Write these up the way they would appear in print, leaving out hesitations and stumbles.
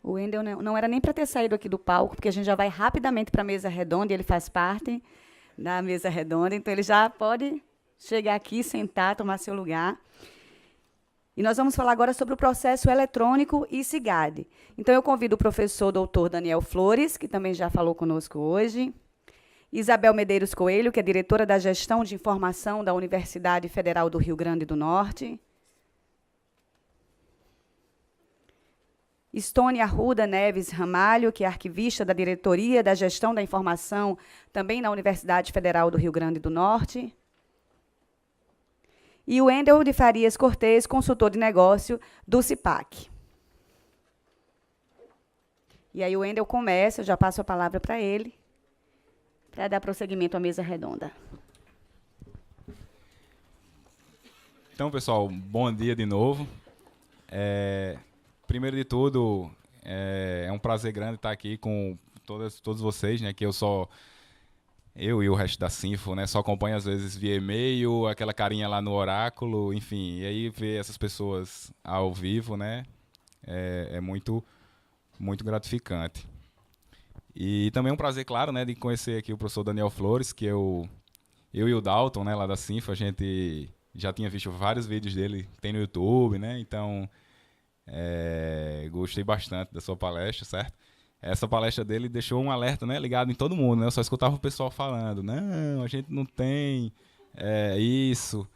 O Wendel não era nem para ter saído aqui do palco, porque a gente já vai rapidamente para a mesa redonda, e ele faz parte da mesa redonda, então ele já pode chegar aqui, sentar, tomar seu lugar. E nós vamos falar agora sobre o processo eletrônico e SIGAD. Então, eu convido o professor doutor Daniel Flores, que também já falou conosco hoje, Isabel Medeiros Coelho, que é diretora da Gestão de Informação da Universidade Federal do Rio Grande do Norte, Estônia Arruda Neves Ramalho, que é arquivista da Diretoria da Gestão da Informação, também na Universidade Federal do Rio Grande do Norte, e o Wendel de Farias Cortez, consultor de negócio do CIPAC. E aí o Wendel começa, eu já passo a palavra para ele, para dar prosseguimento à mesa redonda. Então, pessoal, bom dia de novo. Primeiro de tudo, é um prazer grande estar aqui com todos vocês, né? Que eu e o resto da Sinfo, né? Só acompanho às vezes via e-mail, aquela carinha lá no oráculo, enfim. E aí ver essas pessoas ao vivo, né? É muito, muito gratificante. E também é um prazer, claro, né? De conhecer aqui o professor Daniel Flores, que eu e o Dalton, né? Lá da Sinfo, a gente já tinha visto vários vídeos dele, tem no YouTube, né? Então, gostei bastante da sua palestra, certo? Essa palestra dele deixou um alerta, né, ligado em todo mundo, né? Eu só escutava o pessoal falando, não, a gente não tem isso.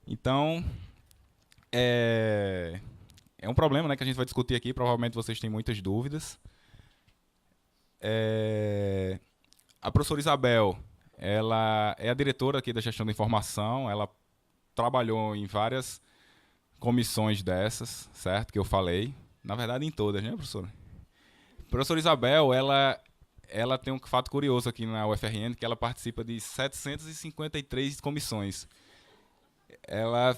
Então, é um problema, né, que a gente vai discutir aqui. Provavelmente vocês têm muitas dúvidas. A professora Isabel, ela é a diretora aqui da Gestão da Informação. Ela trabalhou em várias comissões dessas, certo? Que eu falei. Na verdade, em todas, né, professora? A professora Isabel, ela tem um fato curioso aqui na UFRN, que ela participa de 753 comissões. Ela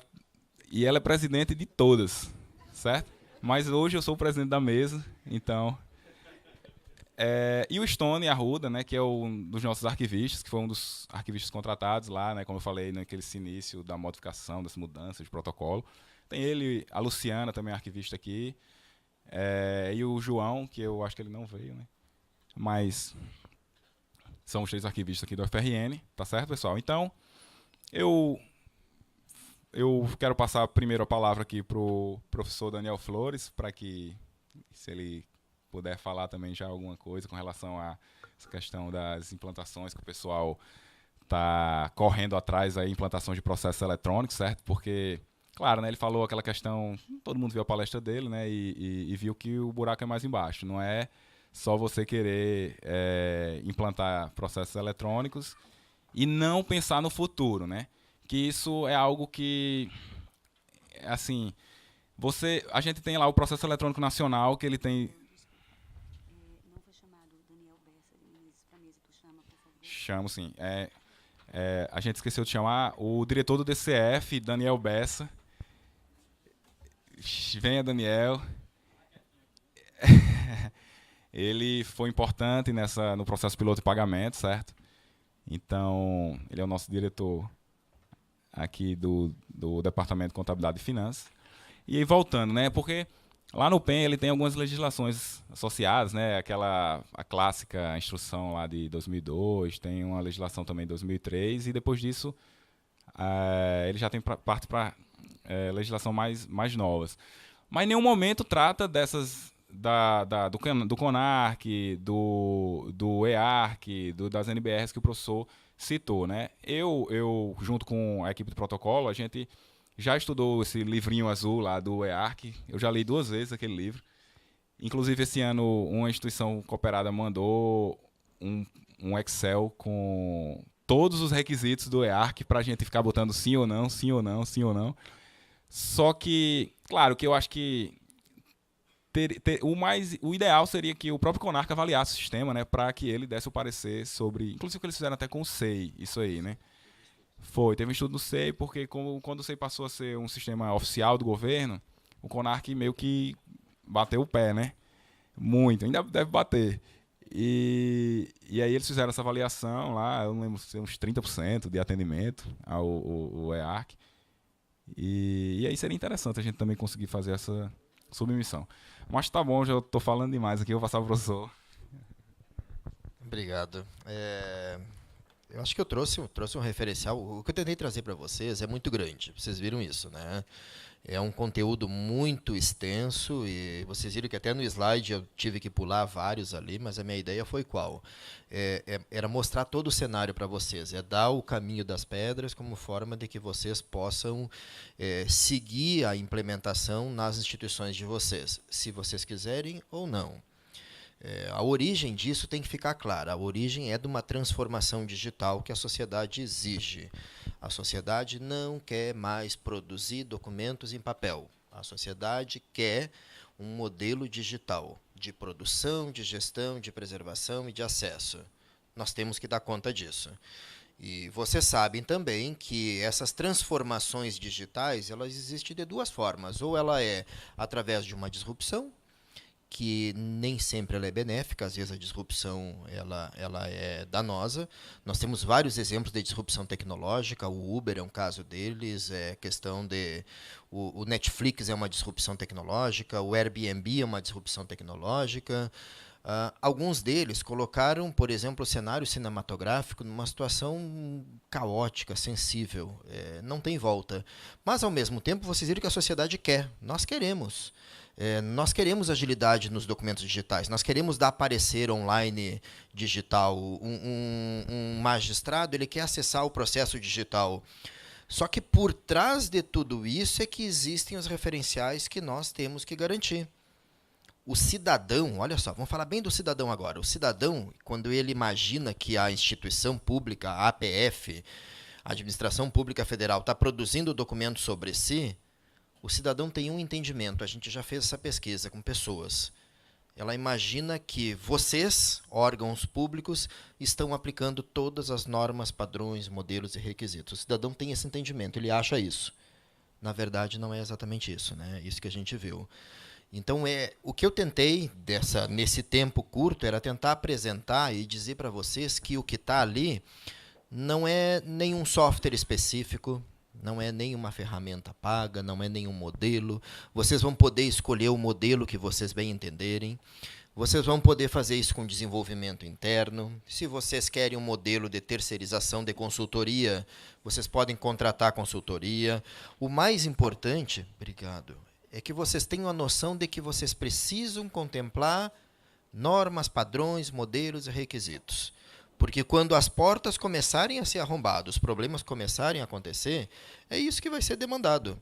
é presidente de todas, certo? Mas hoje eu sou o presidente da mesa, então... e o Stone Arruda, né, que é um dos nossos arquivistas, que foi um dos arquivistas contratados lá, né, como eu falei naquele início da modificação, das mudanças de protocolo. Tem ele, a Luciana, também arquivista aqui, e o João, que eu acho que ele não veio, né? Mas são os 3 arquivistas aqui do UFRN, tá certo, pessoal? Então, eu quero passar primeiro a palavra aqui para o professor Daniel Flores, para que, se ele puder falar também já alguma coisa com relação a essa questão das implantações que o pessoal está correndo atrás, aí, implantação de processos eletrônicos, certo? Porque, claro, né, ele falou aquela questão, todo mundo viu a palestra dele, né, e viu que o buraco é mais embaixo. Não é só você querer implantar processos eletrônicos e não pensar no futuro, né? Que isso é algo que, assim, a gente tem lá o processo eletrônico nacional, que ele tem... Não foi chamado o Daniel Bessa para a mesa, tu chama, por favor. Chamo, sim. A gente esqueceu de chamar o diretor do DCF, Daniel Bessa. Venha, Daniel. Ele foi importante no processo piloto de pagamento, certo? Então, ele é o nosso diretor aqui do Departamento de Contabilidade e Finanças. E aí, voltando, né? Porque lá no PEN ele tem algumas legislações associadas, né? A clássica instrução lá de 2002, tem uma legislação também de 2003, e depois disso ele já tem parte para legislação mais novas. Mas em nenhum momento trata dessas do CONARC, do EARC, das NBRs que o professor citou, né? Eu, junto com a equipe de protocolo, a gente já estudou esse livrinho azul lá do EARC. Eu já li 2 vezes aquele livro. Inclusive, esse ano, uma instituição cooperada mandou um Excel com todos os requisitos do EARC para a gente ficar botando sim ou não, sim ou não, sim ou não. Só que, claro, que eu acho que o ideal seria que o próprio CONARC avaliasse o sistema, né, para que ele desse o parecer sobre... Inclusive, que eles fizeram até com o SEI, isso aí, né? Teve um estudo no SEI, porque quando o SEI passou a ser um sistema oficial do governo, o CONARC meio que bateu o pé, né? Muito, ainda deve bater. E aí eles fizeram essa avaliação lá, eu não lembro se uns 30% de atendimento ao EARC. E aí seria interessante a gente também conseguir fazer essa submissão. Mas tá bom, já tô falando demais aqui, eu vou passar pro professor. Obrigado. Eu acho que eu trouxe um referencial. O que eu tentei trazer para vocês é muito grande. Vocês viram isso, né? É um conteúdo muito extenso e vocês viram que até no slide eu tive que pular vários ali, mas a minha ideia foi qual? Era mostrar todo o cenário para vocês, dar o caminho das pedras como forma de que vocês possam seguir a implementação nas instituições de vocês, se vocês quiserem ou não. A origem disso tem que ficar clara. A origem é de uma transformação digital que a sociedade exige. A sociedade não quer mais produzir documentos em papel. A sociedade quer um modelo digital de produção, de gestão, de preservação e de acesso. Nós temos que dar conta disso. E vocês sabem também que essas transformações digitais, elas existem de duas formas. Ou ela é através de uma disrupção, que nem sempre ela é benéfica, às vezes a disrupção ela é danosa. Nós temos vários exemplos de disrupção tecnológica, o Uber é um caso deles, questão de o Netflix é uma disrupção tecnológica, o Airbnb é uma disrupção tecnológica. Alguns deles colocaram, por exemplo, o cenário cinematográfico numa situação caótica, sensível, não tem volta. Mas, ao mesmo tempo, vocês viram que a sociedade quer, nós queremos. Nós queremos agilidade nos documentos digitais, nós queremos dar parecer online digital. Um magistrado ele quer acessar o processo digital. Só que por trás de tudo isso é que existem os referenciais que nós temos que garantir. O cidadão, olha só, vamos falar bem do cidadão agora. O cidadão, quando ele imagina que a instituição pública, a APF, a Administração Pública Federal, está produzindo documentos sobre si, o cidadão tem um entendimento. A gente já fez essa pesquisa com pessoas. Ela imagina que vocês, órgãos públicos, estão aplicando todas as normas, padrões, modelos e requisitos. O cidadão tem esse entendimento, ele acha isso. Na verdade, não é exatamente isso, né? Isso que a gente viu. Então, o que eu tentei nesse tempo curto era tentar apresentar e dizer para vocês que o que está ali não é nenhum software específico, não é nenhuma ferramenta paga, não é nenhum modelo. Vocês vão poder escolher o modelo que vocês bem entenderem. Vocês vão poder fazer isso com desenvolvimento interno. Se vocês querem um modelo de terceirização de consultoria, vocês podem contratar consultoria. O mais importante, obrigado, é que vocês tenham a noção de que vocês precisam contemplar normas, padrões, modelos e requisitos. Porque quando as portas começarem a ser arrombadas, os problemas começarem a acontecer, é isso que vai ser demandado.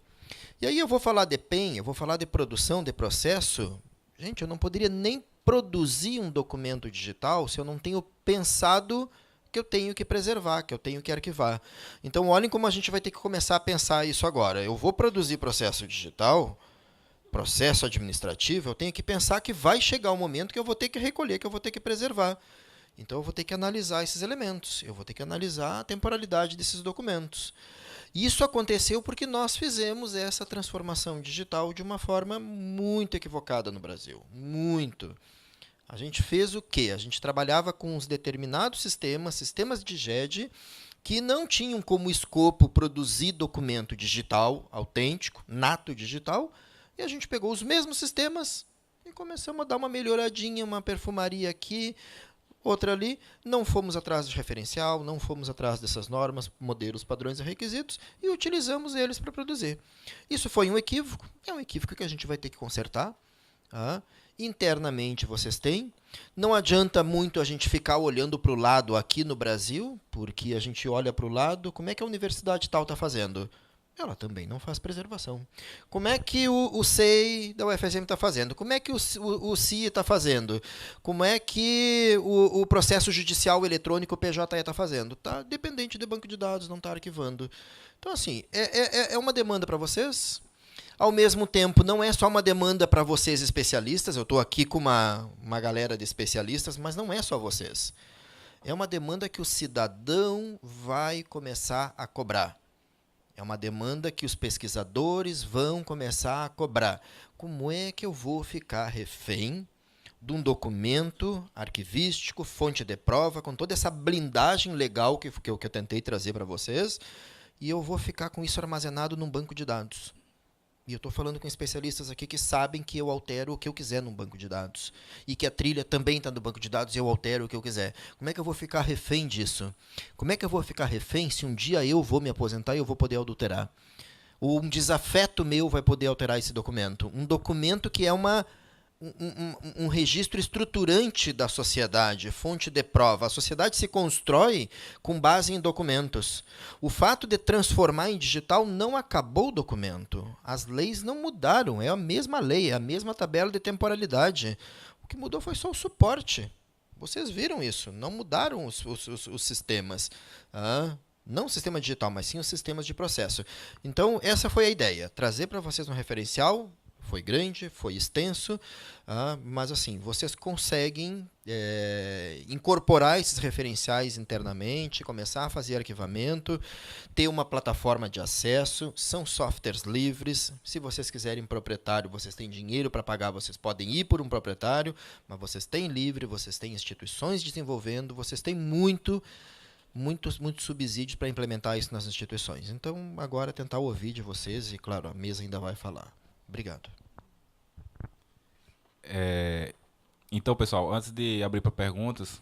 E aí eu vou falar de PEM, eu vou falar de produção, de processo. Gente, eu não poderia nem produzir um documento digital se eu não tenho pensado que eu tenho que preservar, que eu tenho que arquivar. Então, olhem como a gente vai ter que começar a pensar isso agora. Eu vou produzir processo digital, processo administrativo, eu tenho que pensar que vai chegar um momento que eu vou ter que recolher, que eu vou ter que preservar. Então, eu vou ter que analisar esses elementos, eu vou ter que analisar a temporalidade desses documentos. Isso aconteceu porque nós fizemos essa transformação digital de uma forma muito equivocada no Brasil. Muito. A gente fez o quê? A gente trabalhava com uns determinados sistemas de GED, que não tinham como escopo produzir documento digital, autêntico, nato digital, e a gente pegou os mesmos sistemas e começamos a dar uma melhoradinha, uma perfumaria aqui, outra ali. Não fomos atrás de referencial, não fomos atrás dessas normas, modelos, padrões e requisitos e utilizamos eles para produzir. Isso foi um equívoco, é um equívoco que a gente vai ter que consertar. Internamente vocês têm. Não adianta muito a gente ficar olhando para o lado aqui no Brasil, porque a gente olha para o lado, como é que a universidade tal está fazendo? Ela também não faz preservação. Como é que o SEI da UFSM está fazendo? Como é que o CIE está fazendo? Como é que o processo judicial eletrônico, o PJE, está fazendo? Está dependente do banco de dados, não está arquivando. Então, assim, é uma demanda para vocês. Ao mesmo tempo, não é só uma demanda para vocês especialistas. Eu estou aqui com uma galera de especialistas, mas não é só vocês. É uma demanda que o cidadão vai começar a cobrar. É uma demanda que os pesquisadores vão começar a cobrar. Como é que eu vou ficar refém de um documento arquivístico, fonte de prova, com toda essa blindagem legal que eu tentei trazer para vocês, e eu vou ficar com isso armazenado num banco de dados? E eu estou falando com especialistas aqui que sabem que eu altero o que eu quiser num banco de dados. E que a trilha também está no banco de dados e eu altero o que eu quiser. Como é que eu vou ficar refém disso? Como é que eu vou ficar refém se um dia eu vou me aposentar e eu vou poder adulterar? Ou um desafeto meu vai poder alterar esse documento? Um documento que é um registro estruturante da sociedade, fonte de prova. A sociedade se constrói com base em documentos. O fato de transformar em digital não acabou o documento. As leis não mudaram, é a mesma lei, é a mesma tabela de temporalidade. O que mudou foi só o suporte. Vocês viram isso, não mudaram os sistemas. Não o sistema digital, mas sim os sistemas de processo. Então, essa foi a ideia, trazer para vocês um referencial. Foi grande, foi extenso, mas assim, vocês conseguem incorporar esses referenciais internamente, começar a fazer arquivamento, ter uma plataforma de acesso, são softwares livres. Se vocês quiserem proprietário, vocês têm dinheiro para pagar, vocês podem ir por um proprietário, mas vocês têm livre, vocês têm instituições desenvolvendo, vocês têm muitos subsídios para implementar isso nas instituições. Então, agora tentar ouvir de vocês, e claro, a mesa ainda vai falar. Obrigado. Então, pessoal, antes de abrir para perguntas,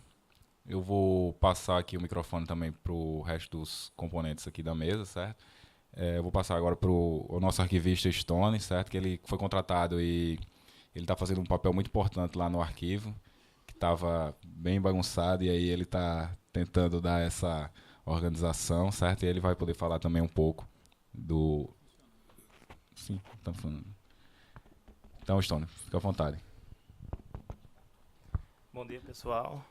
eu vou passar aqui o microfone também para o resto dos componentes aqui da mesa, certo? Eu vou passar agora para o nosso arquivista Stone, certo? Que ele foi contratado e ele está fazendo um papel muito importante lá no arquivo, que estava bem bagunçado, e aí ele está tentando dar essa organização, certo? E ele vai poder falar também um pouco do... Sim, estamos falando. Então, Stone, fica à vontade. Bom dia, pessoal.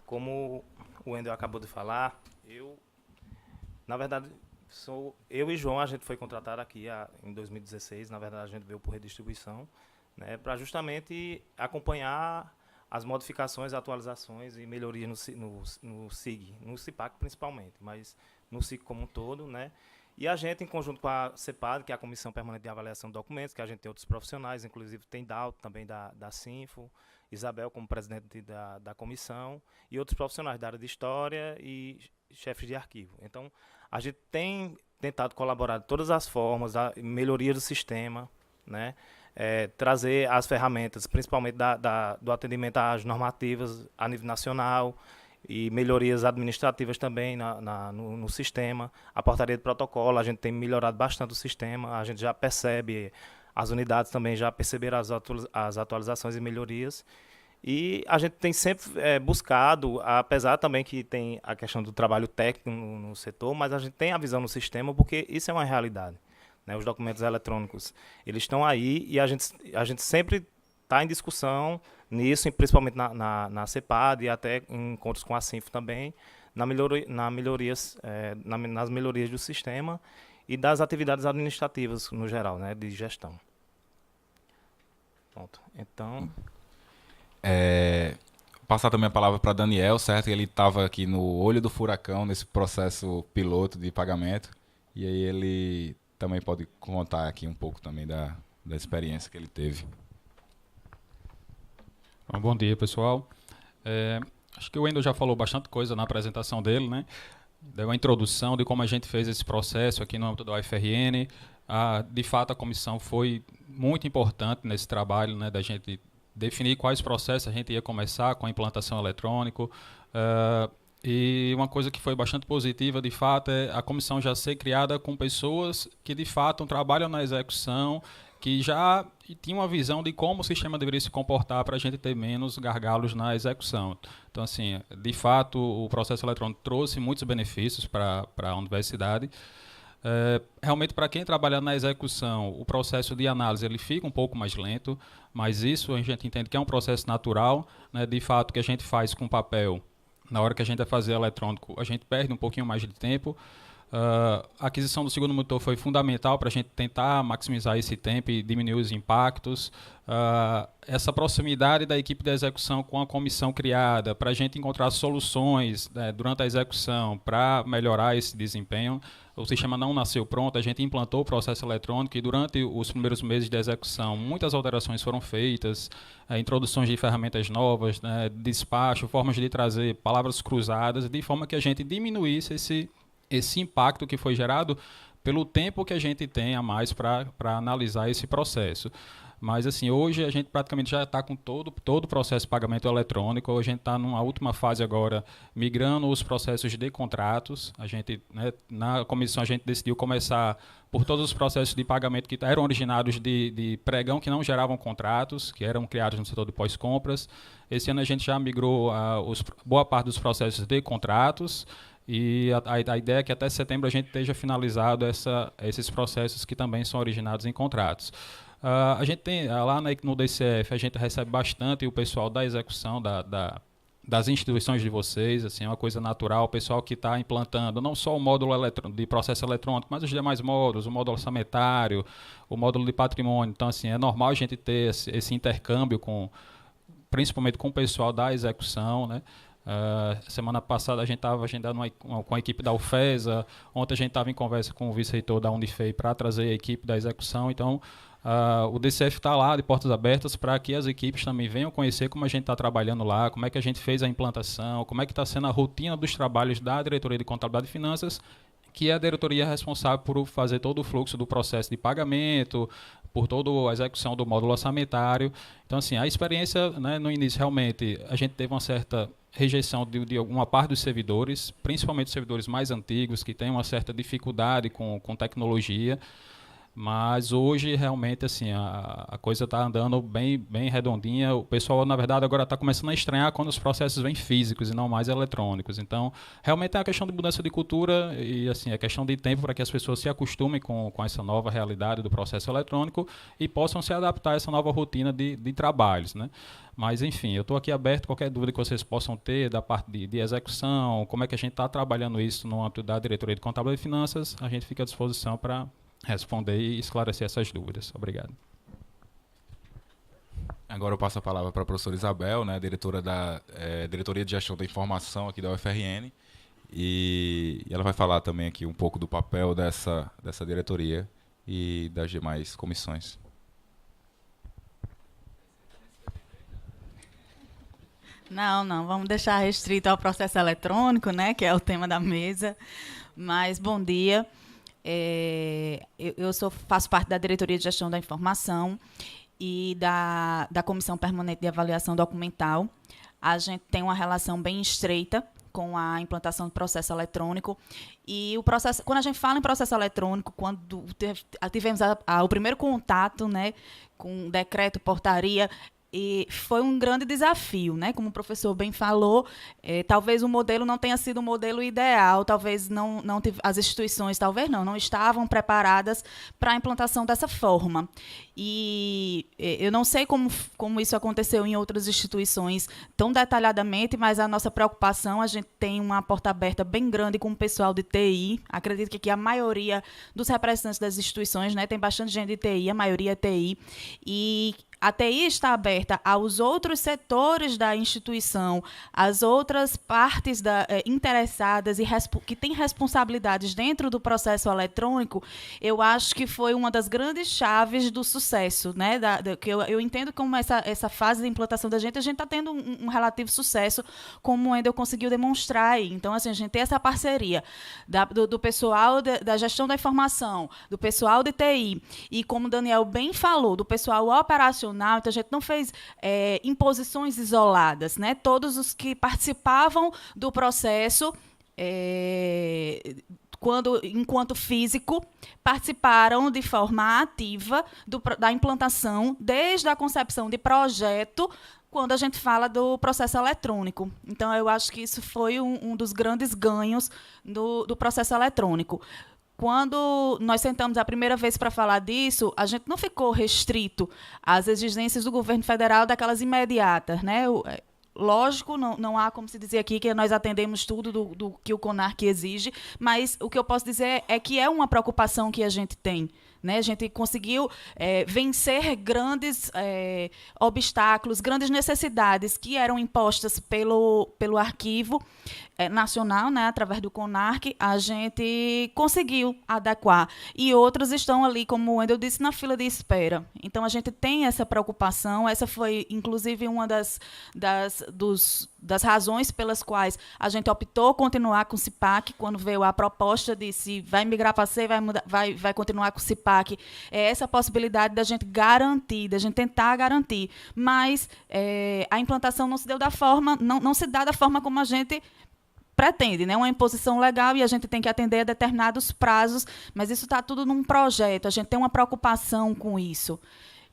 Como o Wendel acabou de falar, na verdade, eu e João, a gente foi contratado aqui em 2016. Na verdade, a gente veio por redistribuição, né, para justamente acompanhar as modificações, atualizações e melhorias no SIG, no CIPAC principalmente, mas no SIG como um todo, né? E a gente, em conjunto com a CEPAD, que é a Comissão Permanente de Avaliação de Documentos, que a gente tem outros profissionais, inclusive tem Dalton também da Sinfo, Isabel como presidente da comissão, e outros profissionais da área de História e chefes de arquivo. Então, a gente tem tentado colaborar de todas as formas, a melhoria do sistema, né? Trazer as ferramentas, principalmente do atendimento às normativas a nível nacional, e melhorias administrativas também no sistema. A portaria de protocolo, a gente tem melhorado bastante o sistema, a gente já percebe, as unidades também já perceberam as atualizações e melhorias. E a gente tem sempre buscado, apesar também que tem a questão do trabalho técnico no setor, mas a gente tem a visão no sistema, porque isso é uma realidade, né? Os documentos eletrônicos, eles estão aí, e a gente sempre está em discussão nisso, principalmente na CEPAD e até em encontros com a Sinfo também, nas melhorias do sistema e das atividades administrativas no geral, né, de gestão. Pronto. Então... Passar também a palavra para Daniel, certo? Ele estava aqui no olho do furacão, nesse processo piloto de pagamento, e aí ele também pode contar aqui um pouco também da experiência que ele teve. Bom dia, pessoal. Acho que o Wendel já falou bastante coisa na apresentação dele, né? Deu uma introdução de como a gente fez esse processo aqui no âmbito da UFRN. De fato, a comissão foi muito importante nesse trabalho, né, da gente definir quais processos a gente ia começar com a implantação eletrônica. E uma coisa que foi bastante positiva, de fato, é a comissão já ser criada com pessoas que, de fato, trabalham na execução, que já tinha uma visão de como o sistema deveria se comportar para a gente ter menos gargalos na execução. Então, assim, de fato, o processo eletrônico trouxe muitos benefícios para a universidade. Realmente, para quem trabalha na execução, o processo de análise ele fica um pouco mais lento, mas isso a gente entende que é um processo natural, né? De fato, que a gente faz com papel, na hora que a gente vai fazer eletrônico, a gente perde um pouquinho mais de tempo. A aquisição do segundo monitor foi fundamental para a gente tentar maximizar esse tempo e diminuir os impactos. Essa proximidade da equipe de execução com a comissão criada para a gente encontrar soluções, né, durante a execução para melhorar esse desempenho. O sistema não nasceu pronto, a gente implantou o processo eletrônico e durante os primeiros meses de execução muitas alterações foram feitas, introduções de ferramentas novas, né, despacho, formas de trazer palavras cruzadas, de forma que a gente diminuísse esse impacto que foi gerado pelo tempo que a gente tem a mais para analisar esse processo. Mas, assim, hoje a gente praticamente já está com todo o processo de pagamento eletrônico. A gente está numa última fase agora, migrando os processos de contratos. A gente, né, na comissão, a gente decidiu começar por todos os processos de pagamento que eram originados de pregão, que não geravam contratos, que eram criados no setor de pós-compras. Esse ano a gente já migrou boa parte dos processos de contratos. E a ideia é que até setembro a gente esteja finalizado esses processos que também são originados em contratos. A gente tem, lá no DCF, a gente recebe bastante o pessoal da execução das instituições de vocês, assim, é uma coisa natural, o pessoal que está implantando não só o módulo de processo eletrônico, mas os demais módulos, o módulo orçamentário, o módulo de patrimônio. Então, assim, é normal a gente ter esse intercâmbio principalmente com o pessoal da execução, né? Semana passada a gente estava agendando com a equipe da UFESA, ontem a gente estava em conversa com o vice-reitor da Unifei para trazer a equipe da execução. Então, o DCF está lá de portas abertas para que as equipes também venham conhecer como a gente está trabalhando lá, como é que a gente fez a implantação, como é que está sendo a rotina dos trabalhos da Diretoria de Contabilidade e Finanças, que é a diretoria responsável por fazer todo o fluxo do processo de pagamento, por toda a execução do módulo orçamentário. Então, assim, a experiência, né, no início, realmente, a gente teve uma certa rejeição de alguma parte dos servidores, principalmente os servidores mais antigos, que têm uma certa dificuldade com tecnologia. Mas hoje, realmente, assim, a coisa está andando bem redondinha. O pessoal, na verdade, agora está começando a estranhar quando os processos vêm físicos e não mais eletrônicos. Então, realmente é uma questão de mudança de cultura e, assim, é questão de tempo para que as pessoas se acostumem com essa nova realidade do processo eletrônico e possam se adaptar a essa nova rotina de trabalhos, né? Mas, enfim, eu estou aqui aberto a qualquer dúvida que vocês possam ter da parte de execução, como é que a gente está trabalhando isso no âmbito da Diretoria de Contabilidade e Finanças, a gente fica à disposição para responder e esclarecer essas dúvidas. Obrigado. Agora eu passo a palavra para a professora Isabel, né, diretora da Diretoria de Gestão da Informação aqui da UFRN, e ela vai falar também aqui um pouco do papel dessa diretoria e das demais comissões. Não, vamos deixar restrito ao processo eletrônico, né, que é o tema da mesa. Mas, bom dia. Eu faço parte da Diretoria de Gestão da Informação e da Comissão Permanente de Avaliação Documental. A gente tem uma relação bem estreita com a implantação do processo eletrônico. E quando a gente fala em processo eletrônico, quando tivemos o primeiro contato, né, com decreto, portaria, e foi um grande desafio, né? Como o professor bem falou, talvez o modelo não tenha sido o modelo ideal, talvez as instituições não estavam preparadas para a implantação dessa forma. E eu não sei como isso aconteceu em outras instituições tão detalhadamente, mas a nossa preocupação, a gente tem uma porta aberta bem grande com o pessoal de TI. Acredito que aqui a maioria dos representantes das instituições, né, tem bastante gente de TI, a maioria é TI, e a TI está aberta aos outros setores da instituição, às outras partes interessadas e que têm responsabilidades dentro do processo eletrônico. Eu acho que foi uma das grandes chaves do sucesso, né? Que eu entendo como essa fase de implantação da gente, a gente está tendo um relativo sucesso, como o Wendel conseguiu demonstrar aí. Então, assim, a gente tem essa parceria do pessoal da gestão da informação, do pessoal de TI, e como o Daniel bem falou, do pessoal operacional. Então, a gente não fez imposições isoladas, né? Todos os que participavam do processo, enquanto físico, participaram de forma ativa da implantação, desde a concepção de projeto, quando a gente fala do processo eletrônico. Então, eu acho que isso foi um dos grandes ganhos do processo eletrônico. Quando nós sentamos a primeira vez para falar disso, a gente não ficou restrito às exigências do governo federal, daquelas imediatas, né? Lógico, não há como se dizer aqui que nós atendemos tudo do que o CONARC exige, mas o que eu posso dizer é que é uma preocupação que a gente tem. Né? A gente conseguiu vencer grandes obstáculos, grandes necessidades que eram impostas pelo arquivo nacional, né? Através do CONARC, a gente conseguiu adequar. E outros estão ali, como o Wendel disse, na fila de espera. Então, a gente tem essa preocupação. Essa foi, inclusive, uma das razões pelas quais a gente optou continuar com o CIPAC, quando veio a proposta de se vai migrar para C, vai continuar com o CIPAC, é essa possibilidade da gente garantir, da gente tentar garantir. Mas a implantação não se deu da forma, não se dá da forma como a gente pretende, né? Uma imposição legal e a gente tem que atender a determinados prazos, mas isso está tudo num projeto, a gente tem uma preocupação com isso.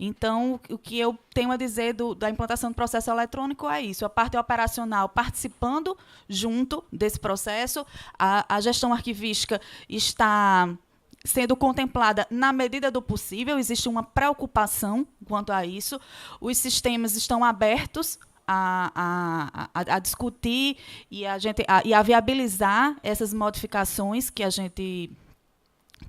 Então, o que eu tenho a dizer da implantação do processo eletrônico é isso, a parte operacional participando junto desse processo, a gestão arquivística está sendo contemplada na medida do possível, existe uma preocupação quanto a isso, os sistemas estão abertos a discutir e a viabilizar essas modificações que a gente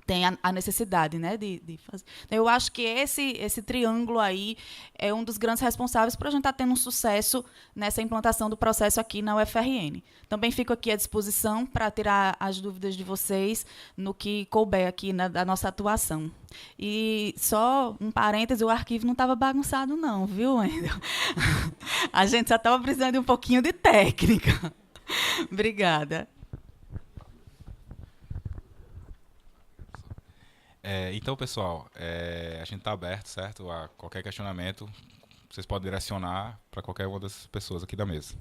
tem a necessidade, né, de fazer. Então, eu acho que esse triângulo aí é um dos grandes responsáveis por a gente estar tendo um sucesso nessa implantação do processo aqui na UFRN. Também fico aqui à disposição para tirar as dúvidas de vocês no que couber aqui da nossa atuação. E só um parêntese, o arquivo não estava bagunçado não, viu, Wendel? A gente só estava precisando de um pouquinho de técnica. Obrigada. Então, pessoal, a gente está aberto, certo? A qualquer questionamento, vocês podem direcionar para qualquer uma das pessoas aqui da mesa.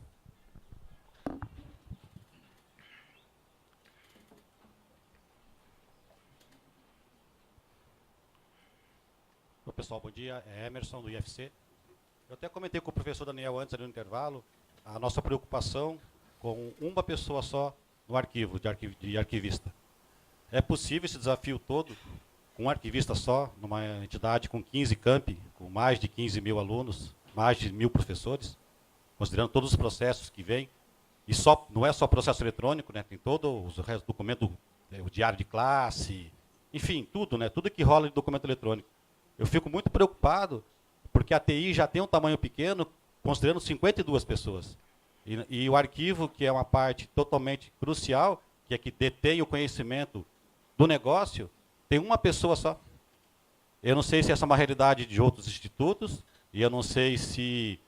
Oi, pessoal, bom dia. É Emerson, do IFC. Eu até comentei com o professor Daniel antes, ali no intervalo, a nossa preocupação com uma pessoa só no arquivo, de arquivista. É possível esse desafio todo com um arquivista só, numa entidade com 15 campi, com mais de 15 mil alunos, mais de 1.000 professores, considerando todos os processos que vêm, e não é só processo eletrônico, né, tem todo os restos do documento, o diário de classe, enfim, tudo, né, tudo que rola de documento eletrônico. Eu fico muito preocupado, porque a TI já tem um tamanho pequeno, considerando 52 pessoas. E o arquivo, que é uma parte totalmente crucial, que é que detém o conhecimento do negócio, tem uma pessoa só. Eu não sei se essa é uma realidade de outros institutos, e eu não sei se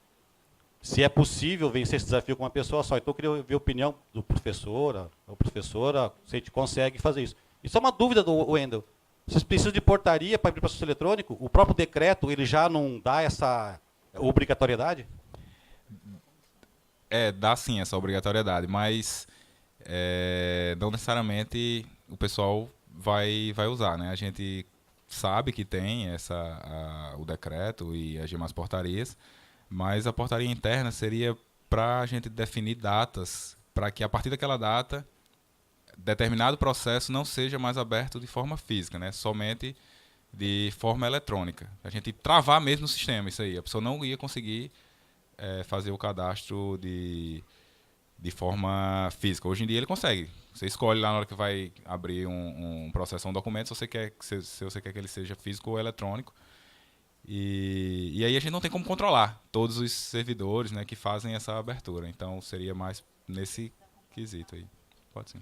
é possível vencer esse desafio com uma pessoa só. Então, eu queria ver a opinião do professor, ou professora, se a gente consegue fazer isso. Isso é uma dúvida do Wendel. Vocês precisam de portaria para abrir processo eletrônico? O próprio decreto, ele já não dá essa obrigatoriedade? Dá sim essa obrigatoriedade, mas não necessariamente o pessoal vai usar, né? A gente sabe que tem o decreto e as demais portarias, mas a portaria interna seria para a gente definir datas, para que a partir daquela data, determinado processo não seja mais aberto de forma física, né? Somente de forma eletrônica. A gente travar mesmo o sistema, isso aí. A pessoa não ia conseguir fazer o cadastro de forma física. Hoje em dia ele consegue. Você escolhe lá na hora que vai abrir um processo, um documento, se você quer que ele seja físico ou eletrônico. E aí a gente não tem como controlar todos os servidores, né, que fazem essa abertura. Então seria mais nesse quesito aí. Pode sim.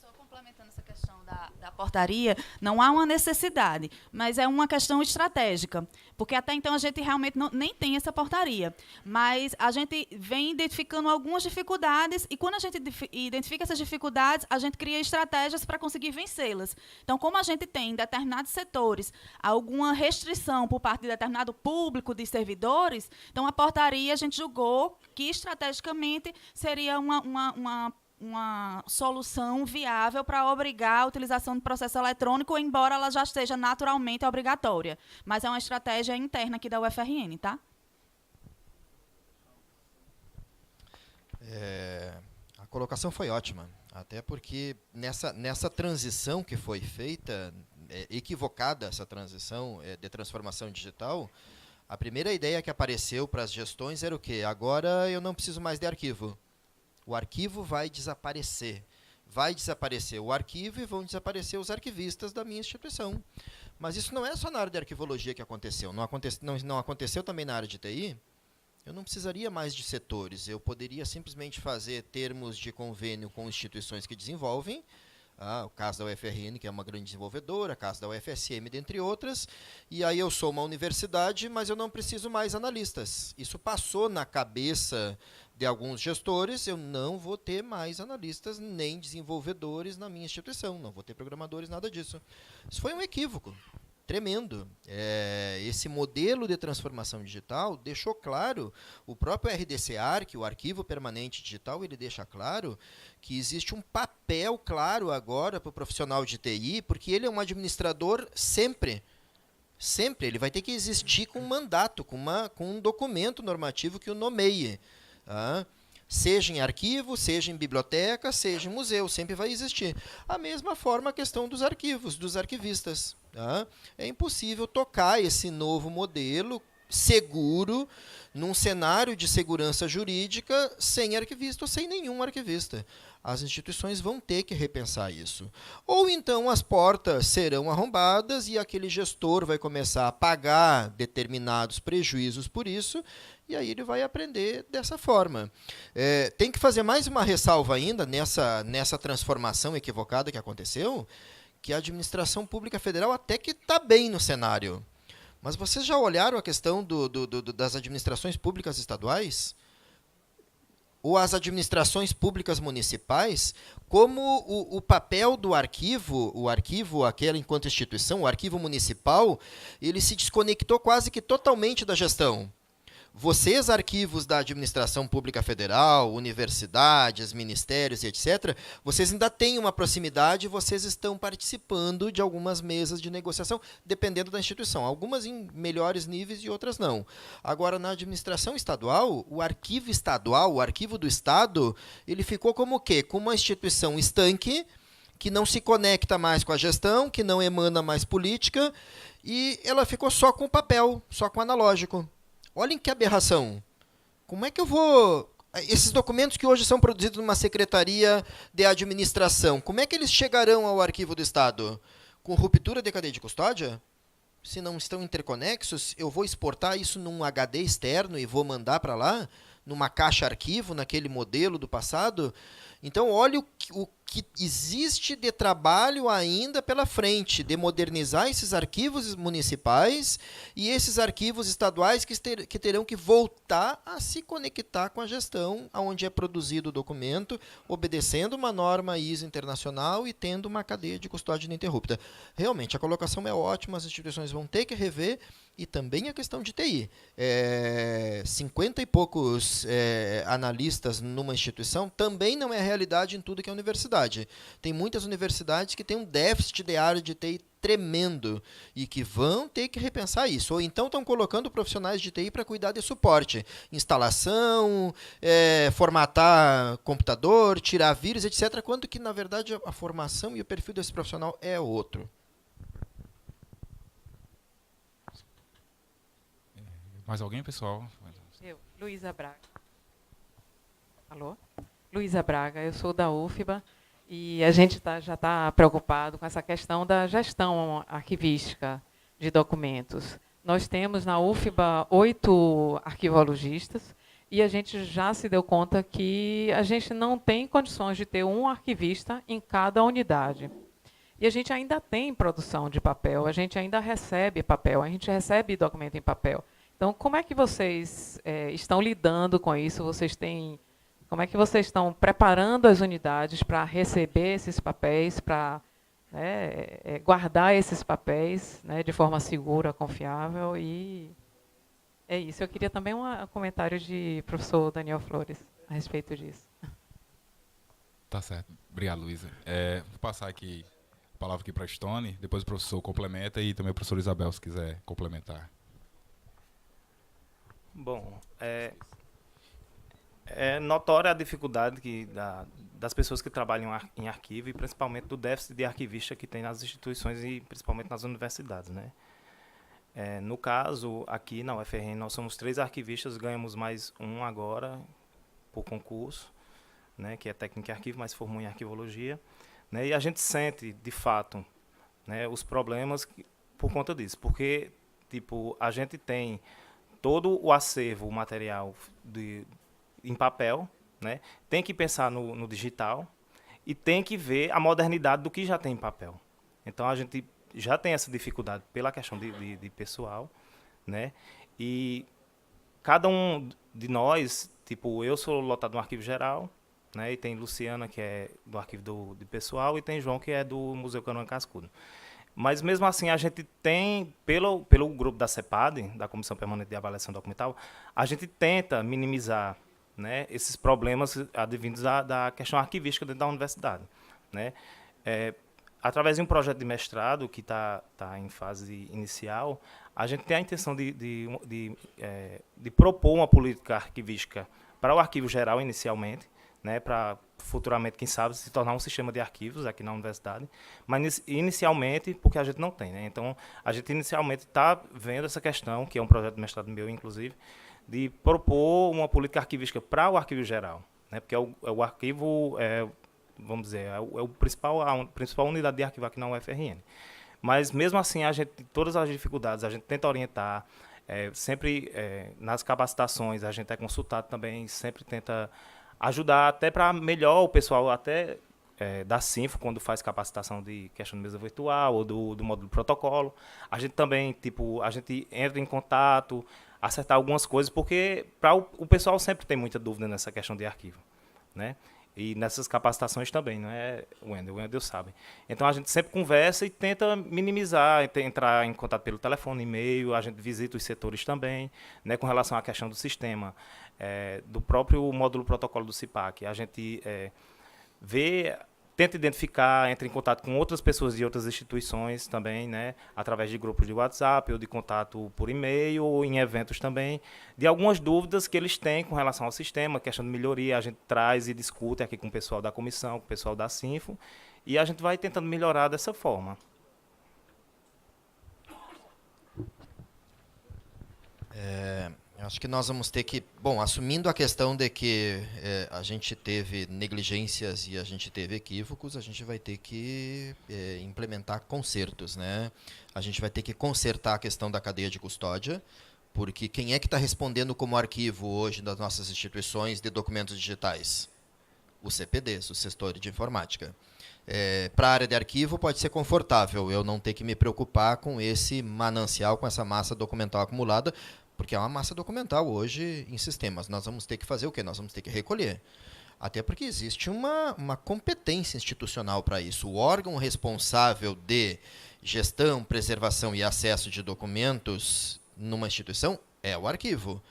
Só complementando essa questão da portaria, não há uma necessidade, mas é uma questão estratégica, porque até então a gente realmente nem tem essa portaria, mas a gente vem identificando algumas dificuldades e quando a gente identifica essas dificuldades, a gente cria estratégias para conseguir vencê-las. Então, como a gente tem em determinados setores alguma restrição por parte de determinado público de servidores, então a portaria a gente julgou que estrategicamente seria uma solução viável para obrigar a utilização do processo eletrônico, embora ela já esteja naturalmente obrigatória. Mas é uma estratégia interna aqui da UFRN, tá? A colocação foi ótima, até porque nessa transição que foi feita, equivocada essa transição de transformação digital, a primeira ideia que apareceu para as gestões era o quê? Agora eu não preciso mais de arquivo. O arquivo vai desaparecer. Vai desaparecer o arquivo e vão desaparecer os arquivistas da minha instituição. Mas isso não é só na área de arquivologia que aconteceu. Não aconteceu também na área de TI? Eu não precisaria mais de setores. Eu poderia simplesmente fazer termos de convênio com instituições que desenvolvem O caso da UFRN, que é uma grande desenvolvedora, o caso da UFSM, dentre outras, e aí eu sou uma universidade, mas eu não preciso mais analistas. Isso passou na cabeça de alguns gestores, eu não vou ter mais analistas nem desenvolvedores na minha instituição, não vou ter programadores, nada disso. Isso foi um equívoco tremendo. Esse modelo de transformação digital deixou claro, o próprio RDC-ARC, o Arquivo Permanente Digital, ele deixa claro que existe um papel claro agora para o profissional de TI, porque ele é um administrador sempre. Sempre. Ele vai ter que existir com um mandato, com um documento normativo que o nomeie. Seja em arquivo, seja em biblioteca, seja em museu, sempre vai existir. A mesma forma a questão dos arquivos, dos arquivistas. É impossível tocar esse novo modelo seguro, num cenário de segurança jurídica, sem arquivista ou sem nenhum arquivista. As instituições vão ter que repensar isso. Ou então as portas serão arrombadas e aquele gestor vai começar a pagar determinados prejuízos por isso, e aí ele vai aprender dessa forma. Tem que fazer mais uma ressalva ainda nessa transformação equivocada que aconteceu, que a administração pública federal até que está bem no cenário. Mas vocês já olharam a questão das administrações públicas estaduais? Ou as administrações públicas municipais, como o papel do arquivo, o arquivo, aquela enquanto instituição, o arquivo municipal, ele se desconectou quase que totalmente da gestão. Vocês, arquivos da administração pública federal, universidades, ministérios e etc., vocês ainda têm uma proximidade, vocês estão participando de algumas mesas de negociação, dependendo da instituição. Algumas em melhores níveis e outras não. Agora, na administração estadual, o arquivo do Estado, ele ficou como o quê? Como uma instituição estanque, que não se conecta mais com a gestão, que não emana mais política, e ela ficou só com o papel, só com o analógico. Olhem que aberração. Como é que eu vou... Esses documentos que hoje são produzidos numa secretaria de administração, como é que eles chegarão ao arquivo do Estado? Com ruptura de cadeia de custódia? Se não estão interconexos, eu vou exportar isso num HD externo e vou mandar para lá? Numa caixa arquivo, naquele modelo do passado? Então, olha o que existe de trabalho ainda pela frente, de modernizar esses arquivos municipais e esses arquivos estaduais que terão que voltar a se conectar com a gestão, onde é produzido o documento, obedecendo uma norma ISO internacional e tendo uma cadeia de custódia ininterrupta. Realmente, a colocação é ótima, as instituições vão ter que rever, e também a questão de TI. 50 e poucos analistas numa instituição também não é realidade em tudo que é universidade. Tem muitas universidades que têm um déficit de área de TI tremendo e que vão ter que repensar isso. Ou então estão colocando profissionais de TI para cuidar de suporte, instalação, formatar computador, tirar vírus, etc., quando que, na verdade, a formação e o perfil desse profissional é outro. Mais alguém, pessoal? Eu, Luísa Braga. Alô? Luísa Braga, eu sou da UFBA e a gente já está preocupado com essa questão da gestão arquivística de documentos. Nós temos na UFBA 8 arquivologistas e a gente já se deu conta que a gente não tem condições de ter um arquivista em cada unidade. E a gente ainda tem produção de papel, a gente ainda recebe papel, a gente recebe documento em papel. Então, como é que vocês estão lidando com isso? Como é que vocês estão preparando as unidades para receber esses papéis, para guardar esses papéis, né, de forma segura, confiável? E é isso. Eu queria também um comentário de professor Daniel Flores a respeito disso. Tá certo. Obrigado, Luísa. Vou passar aqui a palavra aqui para a Stone, depois o professor complementa e também o professor Isabel, se quiser complementar. Bom, é notória a dificuldade das pessoas que trabalham em arquivo e principalmente do déficit de arquivista que tem nas instituições e principalmente nas universidades, né? No caso, aqui na UFRN, nós somos 3 arquivistas, ganhamos mais um agora por concurso, né, que é técnico em arquivo, mas formou em arquivologia, né? E a gente sente, de fato, né, os problemas por conta disso, porque tipo, a gente tem todo o acervo, o material em papel, né? Tem que pensar no digital e tem que ver a modernidade do que já tem em papel. Então, a gente já tem essa dificuldade pela questão de pessoal, né? E cada um de nós, tipo, eu sou lotado no arquivo geral, né? E tem Luciana, que é do arquivo de pessoal, e tem João, que é do Museu Canoa Cascudo. Mas, mesmo assim, a gente tem, pelo grupo da CEPAD, da Comissão Permanente de Avaliação Documental, a gente tenta minimizar, né, esses problemas advindos da questão arquivística dentro da universidade, né? Através de um projeto de mestrado, que está em fase inicial, a gente tem a intenção de propor uma política arquivística para o arquivo geral, inicialmente, né, para futuramente, quem sabe, se tornar um sistema de arquivos aqui na universidade, mas inicialmente, porque a gente não tem, né? Então, a gente inicialmente está vendo essa questão, que é um projeto de mestrado meu, inclusive, de propor uma política arquivística para o arquivo geral, né? Porque o arquivo, vamos dizer, a principal unidade de arquivo aqui na UFRN. Mas, mesmo assim, todas as dificuldades, a gente tenta orientar, sempre nas capacitações, a gente é consultado também, sempre tenta ajudar até para melhor o pessoal, até da Sinfo, quando faz capacitação de questão de mesa virtual ou do módulo protocolo. A gente também, a gente entra em contato, acertar algumas coisas, porque o pessoal sempre tem muita dúvida nessa questão de arquivo, né? E nessas capacitações também, não é, Wendel? O Wendel sabe. Então, a gente sempre conversa e tenta minimizar, entrar em contato pelo telefone, e-mail, a gente visita os setores também, né, com relação à questão do sistema, do próprio módulo protocolo do CIPAC. A gente tenta identificar, entra em contato com outras pessoas de outras instituições também, né, através de grupos de WhatsApp ou de contato por e-mail ou em eventos também, de algumas dúvidas que eles têm com relação ao sistema, questão de melhoria, a gente traz e discute aqui com o pessoal da comissão, com o pessoal da Sinfo, e a gente vai tentando melhorar dessa forma. Acho que nós vamos ter que, assumindo a questão de que a gente teve negligências e a gente teve equívocos, a gente vai ter que implementar consertos, né? A gente vai ter que consertar a questão da cadeia de custódia, porque quem é que está respondendo como arquivo hoje das nossas instituições de documentos digitais? Os CPDs, os gestores de informática. Para a área de arquivo pode ser confortável eu não ter que me preocupar com esse manancial, com essa massa documental acumulada, porque é uma massa documental hoje em sistemas. Nós vamos ter que fazer o quê? Nós vamos ter que recolher. Até porque existe uma competência institucional para isso. O órgão responsável de gestão, preservação e acesso de documentos numa instituição é o arquivo.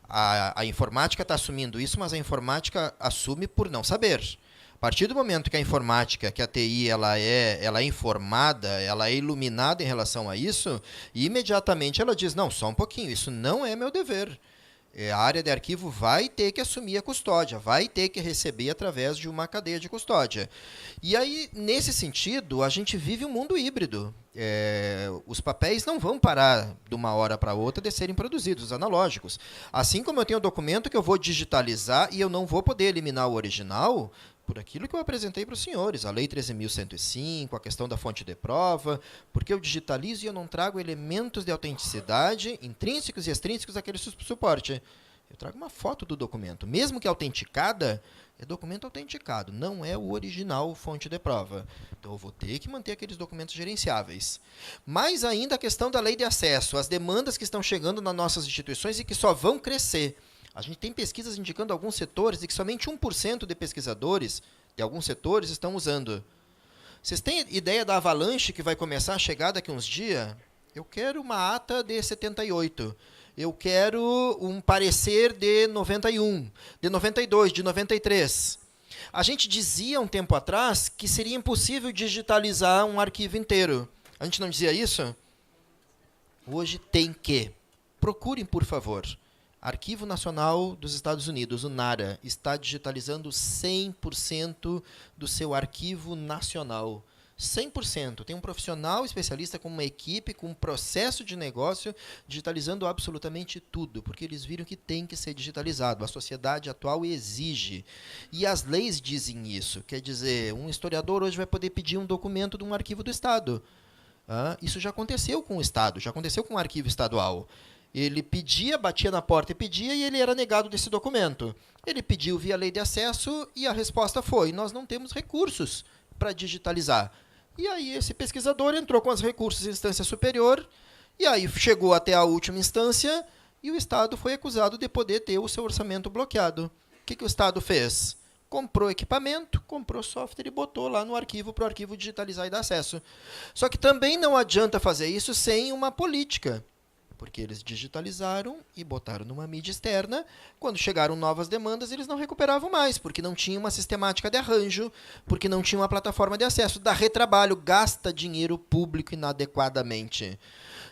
A informática está assumindo isso, mas a informática assume por não saber. A partir do momento que a informática, que a TI, ela é informada, ela é iluminada em relação a isso, e imediatamente ela diz, não, só um pouquinho, isso não é meu dever. A área de arquivo vai ter que assumir a custódia, vai ter que receber através de uma cadeia de custódia. E aí, nesse sentido, a gente vive um mundo híbrido. Os papéis não vão parar de uma hora para outra de serem produzidos, os analógicos. Assim como eu tenho um documento que eu vou digitalizar e eu não vou poder eliminar o original, por aquilo que eu apresentei para os senhores, a Lei 13.105, a questão da fonte de prova, porque eu digitalizo e eu não trago elementos de autenticidade intrínsecos e extrínsecos daquele suporte. Eu trago uma foto do documento. Mesmo que autenticada, é documento autenticado, não é o original fonte de prova. Então, eu vou ter que manter aqueles documentos gerenciáveis. Mais ainda a questão da lei de acesso, as demandas que estão chegando nas nossas instituições e que só vão crescer. A gente tem pesquisas indicando alguns setores de que somente 1% de pesquisadores de alguns setores estão usando. Vocês têm ideia da avalanche que vai começar a chegar daqui a uns dias? Eu quero uma ata de 78. Eu quero um parecer de 91, de 92, de 93. A gente dizia um tempo atrás que seria impossível digitalizar um arquivo inteiro. A gente não dizia isso? Hoje tem que. Procurem, por favor. Arquivo Nacional dos Estados Unidos, o NARA, está digitalizando 100% do seu arquivo nacional. 100%. Tem um profissional especialista com uma equipe, com um processo de negócio, digitalizando absolutamente tudo, porque eles viram que tem que ser digitalizado. A sociedade atual exige. E as leis dizem isso. Quer dizer, um historiador hoje vai poder pedir um documento de um arquivo do Estado. Isso já aconteceu com o Estado, já aconteceu com o arquivo estadual. Ele pedia, batia na porta e pedia, e ele era negado desse documento. Ele pediu via lei de acesso e a resposta foi: nós não temos recursos para digitalizar. E aí esse pesquisador entrou com os recursos em instância superior, e aí chegou até a última instância, e o Estado foi acusado de poder ter o seu orçamento bloqueado. O que o Estado fez? Comprou equipamento, comprou software e botou lá no arquivo para o arquivo digitalizar e dar acesso. Só que também não adianta fazer isso sem uma política, porque eles digitalizaram e botaram numa mídia externa. Quando chegaram novas demandas, eles não recuperavam mais, porque não tinha uma sistemática de arranjo, porque não tinha uma plataforma de acesso. Dá retrabalho, gasta dinheiro público inadequadamente.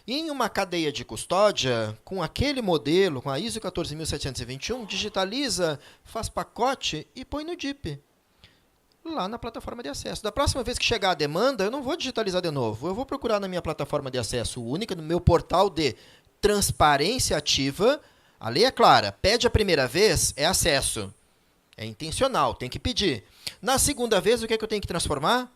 E em uma cadeia de custódia, com aquele modelo, com a ISO 14721, digitaliza, faz pacote e põe no DIP, lá na plataforma de acesso. Da próxima vez que chegar a demanda, eu não vou digitalizar de novo. Eu vou procurar na minha plataforma de acesso única, no meu portal de transparência ativa. A lei é clara. Pede a primeira vez, é acesso. É intencional, tem que pedir. Na segunda vez, o que é que eu tenho que transformar?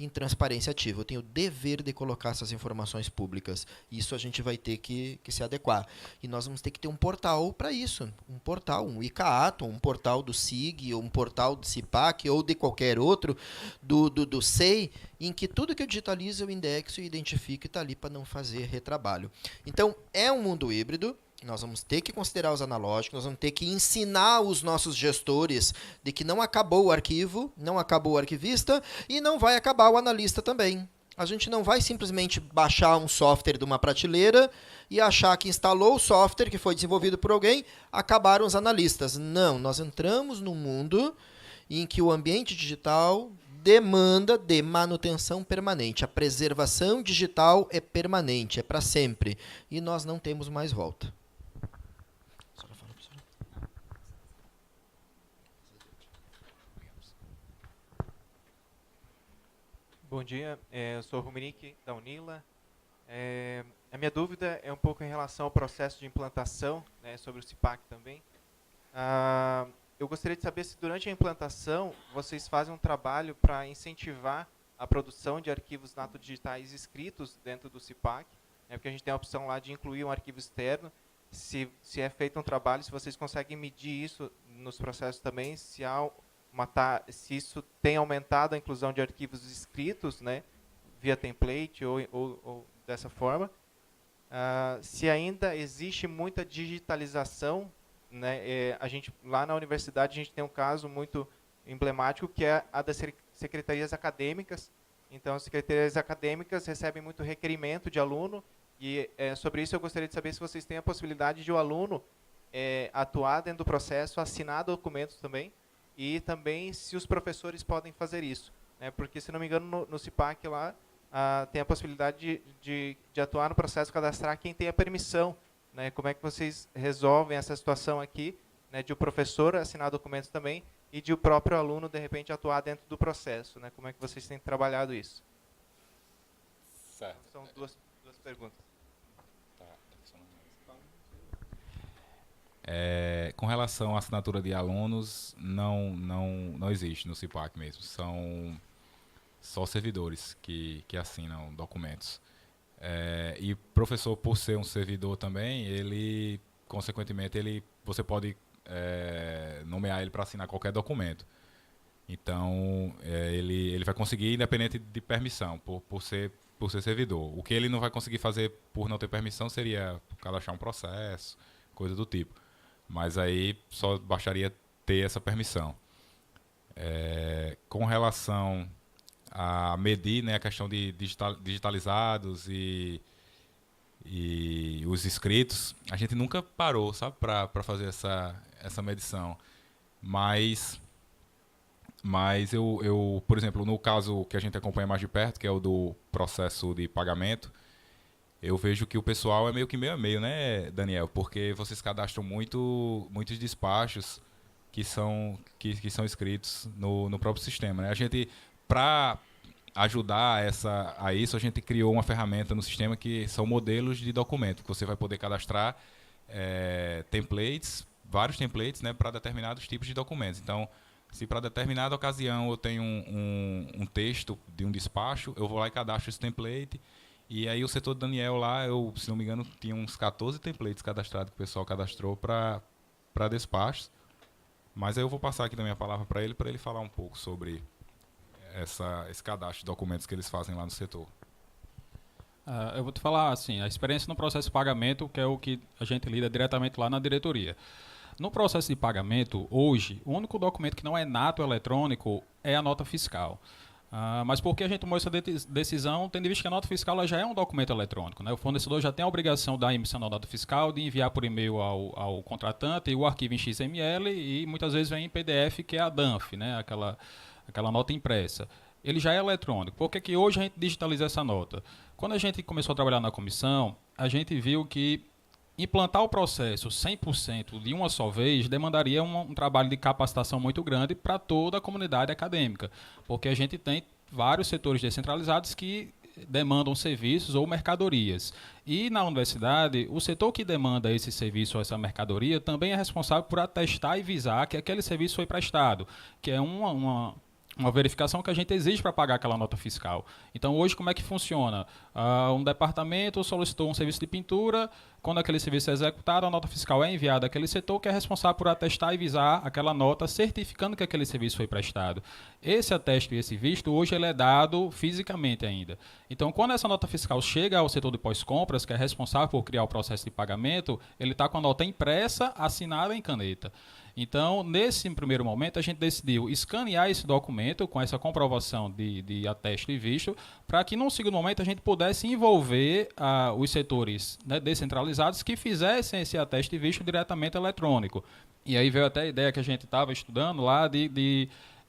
Em transparência ativa. Eu tenho o dever de colocar essas informações públicas. Isso a gente vai ter que se adequar. E nós vamos ter que ter um portal para isso. Um portal, um ICAATO, um portal do SIG, um portal do CIPAC ou de qualquer outro, do SEI, em que tudo que eu digitalizo, eu indexo e identifico e está ali para não fazer retrabalho. Então, é um mundo híbrido. Nós vamos ter que considerar os analógicos, nós vamos ter que ensinar os nossos gestores de que não acabou o arquivo, não acabou o arquivista e não vai acabar o analista também. A gente não vai simplesmente baixar um software de uma prateleira e achar que instalou o software que foi desenvolvido por alguém, acabaram os analistas. Não, nós entramos num mundo em que o ambiente digital demanda de manutenção permanente. A preservação digital é permanente, é para sempre. E nós não temos mais volta. Bom dia, eu sou o Ruminique, da Unila. A minha dúvida é um pouco em relação ao processo de implantação, né, sobre o CIPAC também. Eu gostaria de saber se durante a implantação vocês fazem um trabalho para incentivar a produção de arquivos natodigitais escritos dentro do CIPAC, né, porque a gente tem a opção lá de incluir um arquivo externo. Se é feito um trabalho, se vocês conseguem medir isso nos processos também, se isso tem aumentado a inclusão de arquivos escritos, né, via template ou dessa forma. Se ainda existe muita digitalização, né, lá na universidade a gente tem um caso muito emblemático, que é a das secretarias acadêmicas. Então, as secretarias acadêmicas recebem muito requerimento de aluno, e sobre isso eu gostaria de saber se vocês têm a possibilidade de o aluno atuar dentro do processo, assinar documentos também, e também se os professores podem fazer isso, né? Porque, se não me engano, no CIPAC lá tem a possibilidade de atuar no processo, cadastrar quem tem a permissão, né? Como é que vocês resolvem essa situação aqui, né, de o professor assinar documentos também e de o próprio aluno, de repente, atuar dentro do processo, né? Como é que vocês têm trabalhado isso? Certo. São duas perguntas. Com relação à assinatura de alunos, não existe no CIPAC mesmo. São só servidores que assinam documentos. E professor, por ser um servidor também, ele, consequentemente, você pode nomear ele para assinar qualquer documento. Então, ele vai conseguir, independente de permissão, por ser servidor. O que ele não vai conseguir fazer por não ter permissão seria cadastrar um processo, coisa do tipo. Mas aí só bastaria ter essa permissão. Com relação a medir, né, a questão de digitalizados e os inscritos, a gente nunca parou, sabe, para fazer essa medição. Mas eu, por exemplo, no caso que a gente acompanha mais de perto, que é o do processo de pagamento, eu vejo que o pessoal é meio que meio a meio, né, Daniel? Porque vocês cadastram muitos despachos que são escritos no próprio sistema, né? A gente, para ajudar a isso, a gente criou uma ferramenta no sistema que são modelos de documento, que você vai poder cadastrar vários templates, né, para determinados tipos de documentos. Então, se para determinada ocasião eu tenho um texto de um despacho, eu vou lá e cadastro esse template. E aí o setor do Daniel lá, eu, se não me engano, tinha uns 14 templates cadastrados que o pessoal cadastrou para despachos. Mas aí eu vou passar aqui também a palavra para ele falar um pouco sobre esse cadastro de documentos que eles fazem lá no setor. Eu vou te falar assim, a experiência no processo de pagamento, que é o que a gente lida diretamente lá na diretoria. No processo de pagamento, hoje, o único documento que não é nato eletrônico é a nota fiscal. Mas por que a gente tomou essa decisão, tendo em vista que a nota fiscal ela já é um documento eletrônico, né? O fornecedor já tem a obrigação da emissão da nota fiscal, de enviar por e-mail ao contratante o arquivo em XML e muitas vezes vem em PDF, que é a DANF, né? Aquela nota impressa. Ele já é eletrônico. Por que hoje a gente digitaliza essa nota? Quando a gente começou a trabalhar na comissão, a gente viu que implantar o processo 100% de uma só vez demandaria um trabalho de capacitação muito grande para toda a comunidade acadêmica, porque a gente tem vários setores descentralizados que demandam serviços ou mercadorias. E na universidade, o setor que demanda esse serviço ou essa mercadoria também é responsável por atestar e visar que aquele serviço foi prestado, que é uma verificação que a gente exige para pagar aquela nota fiscal. Então, hoje, como é que funciona? Um departamento solicitou um serviço de pintura, quando aquele serviço é executado, a nota fiscal é enviada àquele setor que é responsável por atestar e visar aquela nota, certificando que aquele serviço foi prestado. Esse atesto e esse visto, hoje, ele é dado fisicamente ainda. Então, quando essa nota fiscal chega ao setor de pós-compras, que é responsável por criar o processo de pagamento, ele está com a nota impressa, assinada em caneta. Então, nesse primeiro momento, a gente decidiu escanear esse documento com essa comprovação de atesto e visto, para que, num segundo momento, a gente pudesse envolver os setores, né, descentralizados que fizessem esse atesto e visto diretamente eletrônico. E aí veio até a ideia que a gente estava estudando lá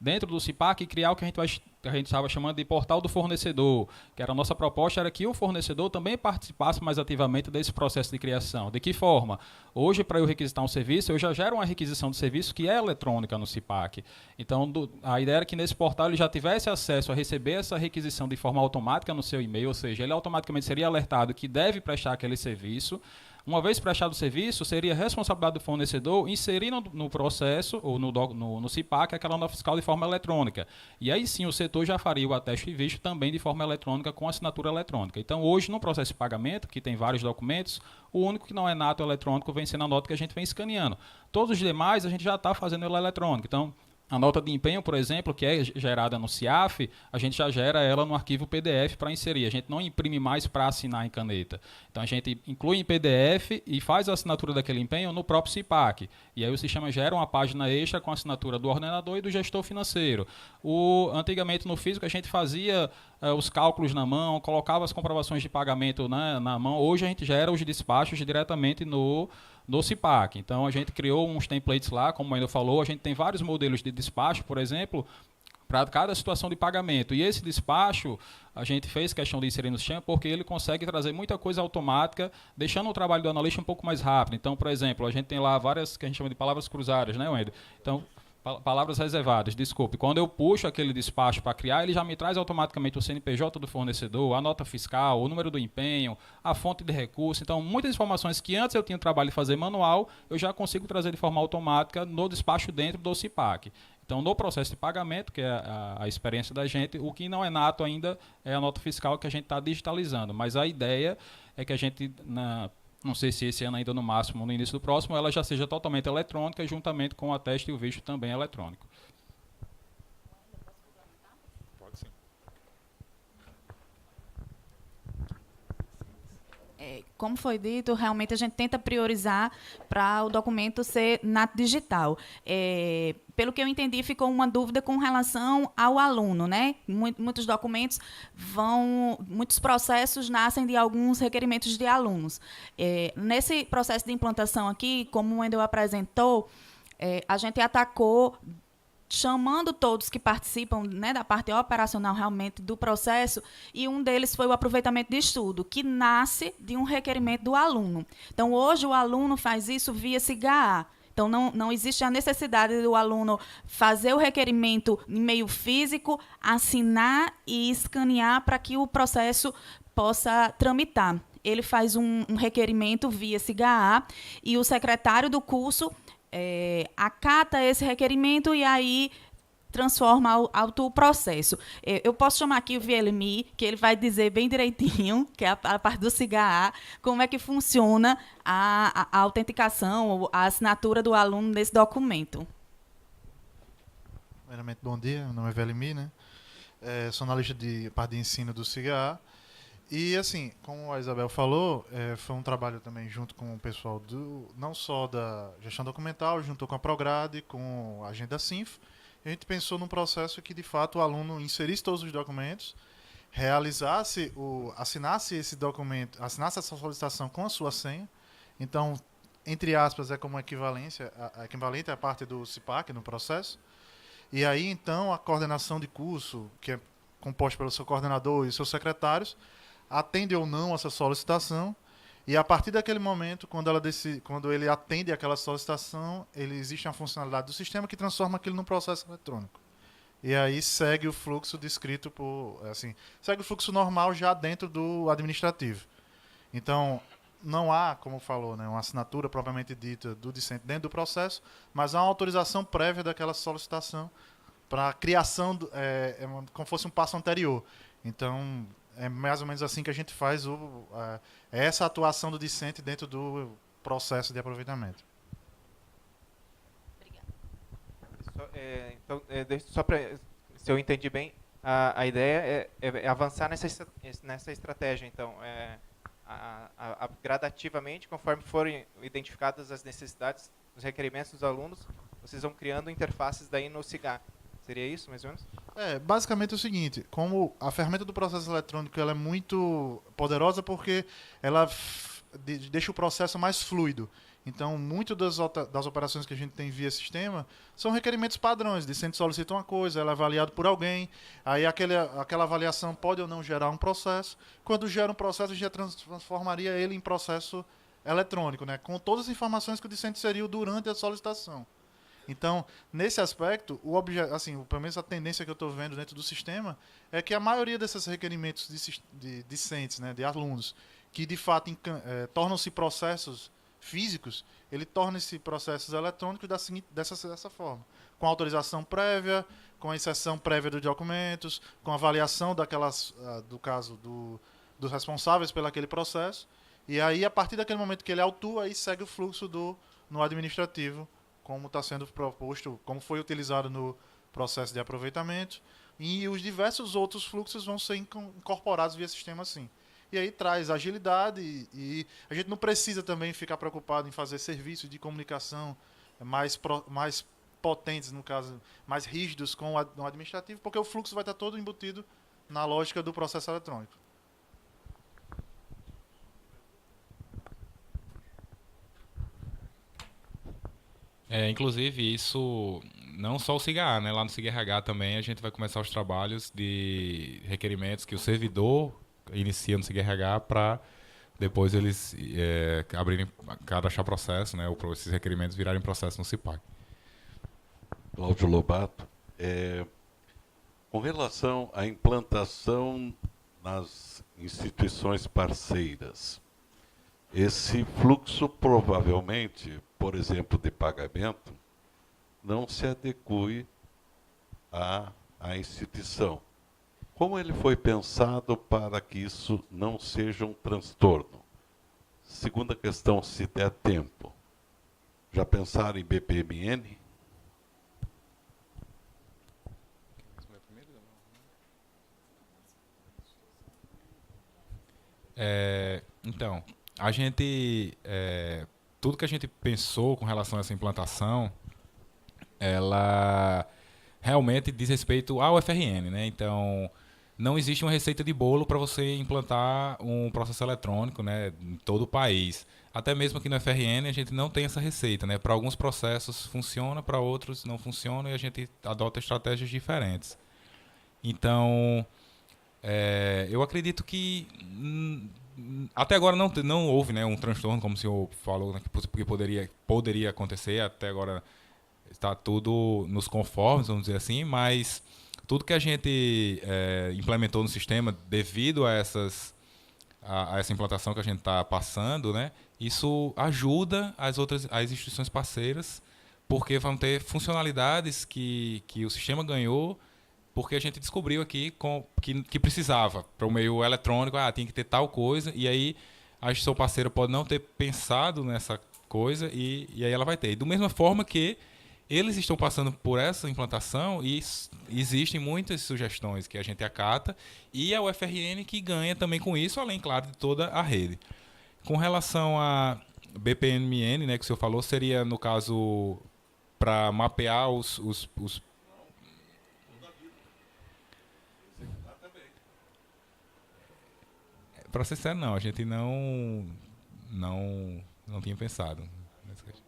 dentro do CIPAC, criar o que a gente estava chamando de portal do fornecedor, que era a nossa proposta, era que o fornecedor também participasse mais ativamente desse processo de criação. De que forma? Hoje, para eu requisitar um serviço, eu já gero uma requisição de serviço que é eletrônica no CIPAC. Então, a ideia era que nesse portal ele já tivesse acesso a receber essa requisição de forma automática no seu e-mail, ou seja, ele automaticamente seria alertado que deve prestar aquele serviço. Uma vez prestado o serviço, seria responsabilidade do fornecedor inserir no processo, ou no CIPAC, aquela nota fiscal de forma eletrônica. E aí sim o setor já faria o atesto e visto também de forma eletrônica, com assinatura eletrônica. Então, hoje, no processo de pagamento, que tem vários documentos, o único que não é nato eletrônico vem sendo a nota que a gente vem escaneando. Todos os demais, a gente já está fazendo ela eletrônica. Então, a nota de empenho, por exemplo, que é gerada no CIAF, a gente já gera ela no arquivo PDF para inserir. A gente não imprime mais para assinar em caneta. Então, a gente inclui em PDF e faz a assinatura daquele empenho no próprio CIPAC. E aí o sistema gera uma página extra com a assinatura do ordenador e do gestor financeiro. Antigamente, no físico, a gente fazia os cálculos na mão, colocava as comprovações de pagamento na mão. Hoje, a gente gera os despachos diretamente no CIPAC. Então, a gente criou uns templates lá, como ainda falou, a gente tem vários modelos de despacho, por exemplo, para cada situação de pagamento. E esse despacho, a gente fez questão de inserir no sistema porque ele consegue trazer muita coisa automática, deixando o trabalho do analista um pouco mais rápido. Então, por exemplo, a gente tem lá várias que a gente chama de palavras cruzadas, né, Wendel? Então, palavras reservadas, desculpe. Quando eu puxo aquele despacho para criar, ele já me traz automaticamente o CNPJ do fornecedor, a nota fiscal, o número do empenho, a fonte de recurso. Então, muitas informações que antes eu tinha o trabalho de fazer manual, eu já consigo trazer de forma automática no despacho dentro do CIPAC. Então, no processo de pagamento, que é a experiência da gente, o que não é nato ainda é a nota fiscal que a gente está digitalizando. Mas a ideia é que a gente, não sei se esse ano ainda no máximo, no início do próximo, ela já seja totalmente eletrônica, juntamente com o atesto e o visto também eletrônico. Pode sim. Como foi dito, realmente a gente tenta priorizar para o documento ser nato digital. Pelo que eu entendi, ficou uma dúvida com relação ao aluno, né? Muitos documentos muitos processos nascem de alguns requerimentos de alunos. Nesse processo de implantação aqui, como o Wendel apresentou, a gente atacou chamando todos que participam, né, da parte operacional realmente do processo, e um deles foi o aproveitamento de estudo, que nasce de um requerimento do aluno. Então, hoje, o aluno faz isso via SIGA. Então, não existe a necessidade do aluno fazer o requerimento em meio físico, assinar e escanear para que o processo possa tramitar. Ele faz um requerimento via SIGA e o secretário do curso acata esse requerimento e aí transforma o processo. Eu posso chamar aqui o VLMI, que ele vai dizer bem direitinho, que é a parte do SIGA, como é que funciona a autenticação, a assinatura do aluno nesse documento. Primeiramente, bom dia. Meu nome é VLMI, né? Sou analista de parte de ensino do SIGA. E, assim, como a Isabel falou, foi um trabalho também junto com o pessoal não só da gestão documental, juntou com a Prograde, com a agenda Sinf. A gente pensou num processo que, de fato, o aluno inserisse todos os documentos, assinasse esse documento, assinasse essa solicitação com a sua senha. Então, entre aspas, é como equivalente à parte do CIPAC no processo. E aí, então, a coordenação de curso, que é composta pelo seu coordenador e seus secretários, atende ou não essa solicitação, e a partir daquele momento, quando ele atende aquela solicitação, existe uma funcionalidade do sistema que transforma aquilo num processo eletrônico. E aí segue o fluxo descrito segue o fluxo normal já dentro do administrativo. Então, não há, como falou, né, uma assinatura propriamente dita do discente dentro do processo, mas há uma autorização prévia daquela solicitação para a criação, como fosse um passo anterior. Então, é mais ou menos assim que a gente faz essa atuação do discente dentro do processo de aproveitamento. Obrigada. Então, só para, se eu entendi bem, a ideia é avançar nessa estratégia, então, gradativamente, conforme forem identificadas as necessidades, os requerimentos dos alunos, vocês vão criando interfaces daí no SIGA. Seria isso, mais ou menos? Basicamente é o seguinte, como a ferramenta do processo eletrônico ela é muito poderosa porque ela deixa o processo mais fluido. Então, muito das operações que a gente tem via sistema são requerimentos padrões. Discente solicita uma coisa, ela é avaliada por alguém, aí aquela avaliação pode ou não gerar um processo. Quando gera um processo, a gente já transformaria ele em processo eletrônico, né, com todas as informações que o discente inseriu durante a solicitação. Então, nesse aspecto, pelo menos a tendência que eu estou vendo dentro do sistema é que a maioria desses requerimentos de discentes, né, de alunos, que de fato tornam-se processos físicos, ele torna-se processos eletrônicos dessa forma, com autorização prévia, com a inserção prévia dos documentos, com avaliação do caso dos responsáveis pelo aquele processo, e aí a partir daquele momento que ele autua, aí segue o fluxo no administrativo, como está sendo proposto, como foi utilizado no processo de aproveitamento, e os diversos outros fluxos vão ser incorporados via sistema assim. E aí traz agilidade e a gente não precisa também ficar preocupado em fazer serviços de comunicação mais potentes, no caso, mais rígidos com o administrativo, porque o fluxo vai estar todo embutido na lógica do processo eletrônico. Inclusive, isso não só o SIGA, né? Lá no SIGRH também a gente vai começar os trabalhos de requerimentos que o servidor inicia no SIGRH para depois eles cadastrar processo, né? Ou para esses requerimentos virarem processo no CIPAC. Cláudio Lobato. Com relação à implantação nas instituições parceiras, esse fluxo provavelmente, por exemplo, de pagamento, não se adeque à instituição. Como ele foi pensado para que isso não seja um transtorno? Segunda questão, se der tempo. Já pensaram em BPMN? Então, a gente... tudo que a gente pensou com relação a essa implantação, ela realmente diz respeito ao FRN, né? Então, não existe uma receita de bolo para você implantar um processo eletrônico, né, em todo o país. Até mesmo aqui no FRN a gente não tem essa receita, né? Para alguns processos funciona, para outros não funciona e a gente adota estratégias diferentes. Então, eu acredito que até agora não houve, né, um transtorno, como o senhor falou, né, que poderia acontecer. Até agora está tudo nos conformes, vamos dizer assim, mas tudo que a gente implementou no sistema devido a essa implantação que a gente está passando, né, isso ajuda as instituições parceiras porque vão ter funcionalidades que o sistema ganhou, porque a gente descobriu aqui que precisava para o meio eletrônico, tinha que ter tal coisa, e aí a gestão parceira pode não ter pensado nessa coisa, e aí ela vai ter. E da mesma forma que eles estão passando por essa implantação e existem muitas sugestões que a gente acata, e a UFRN que ganha também com isso, além, claro, de toda a rede. Com relação a BPMN, né, que o senhor falou, seria, no caso, para mapear os Para ser sério, não. A gente não tinha pensado nessa questão.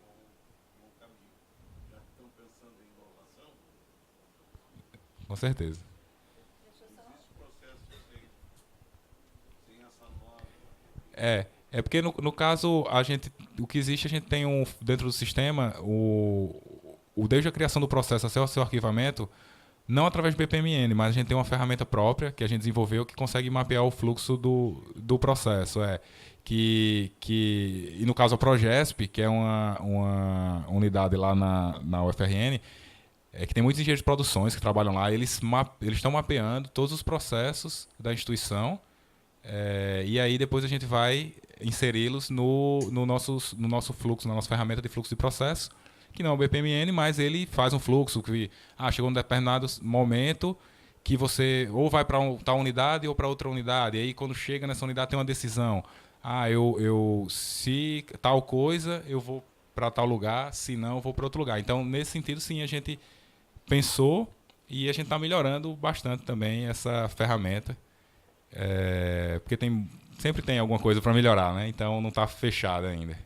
Com certeza. É porque no caso o que existe, a gente tem dentro do sistema desde a criação do processo até o seu arquivamento, não através do BPMN, mas a gente tem uma ferramenta própria que a gente desenvolveu que consegue mapear o fluxo do processo. E no caso a Progesp, que é uma unidade lá na UFRN, que tem muitos engenheiros de produções que trabalham lá, eles estão mapeando todos os processos da instituição, e aí depois a gente vai inseri-los no nosso fluxo, na nossa ferramenta de fluxo de processo, que não é o BPMN, mas ele faz um fluxo que chegou um determinado momento que você ou vai para tal unidade ou para outra unidade, e aí quando chega nessa unidade tem uma decisão, se tal coisa eu vou para tal lugar, se não eu vou para outro lugar. Então nesse sentido sim a gente pensou e a gente está melhorando bastante também essa ferramenta, porque sempre tem alguma coisa para melhorar, né? Então não está fechada ainda.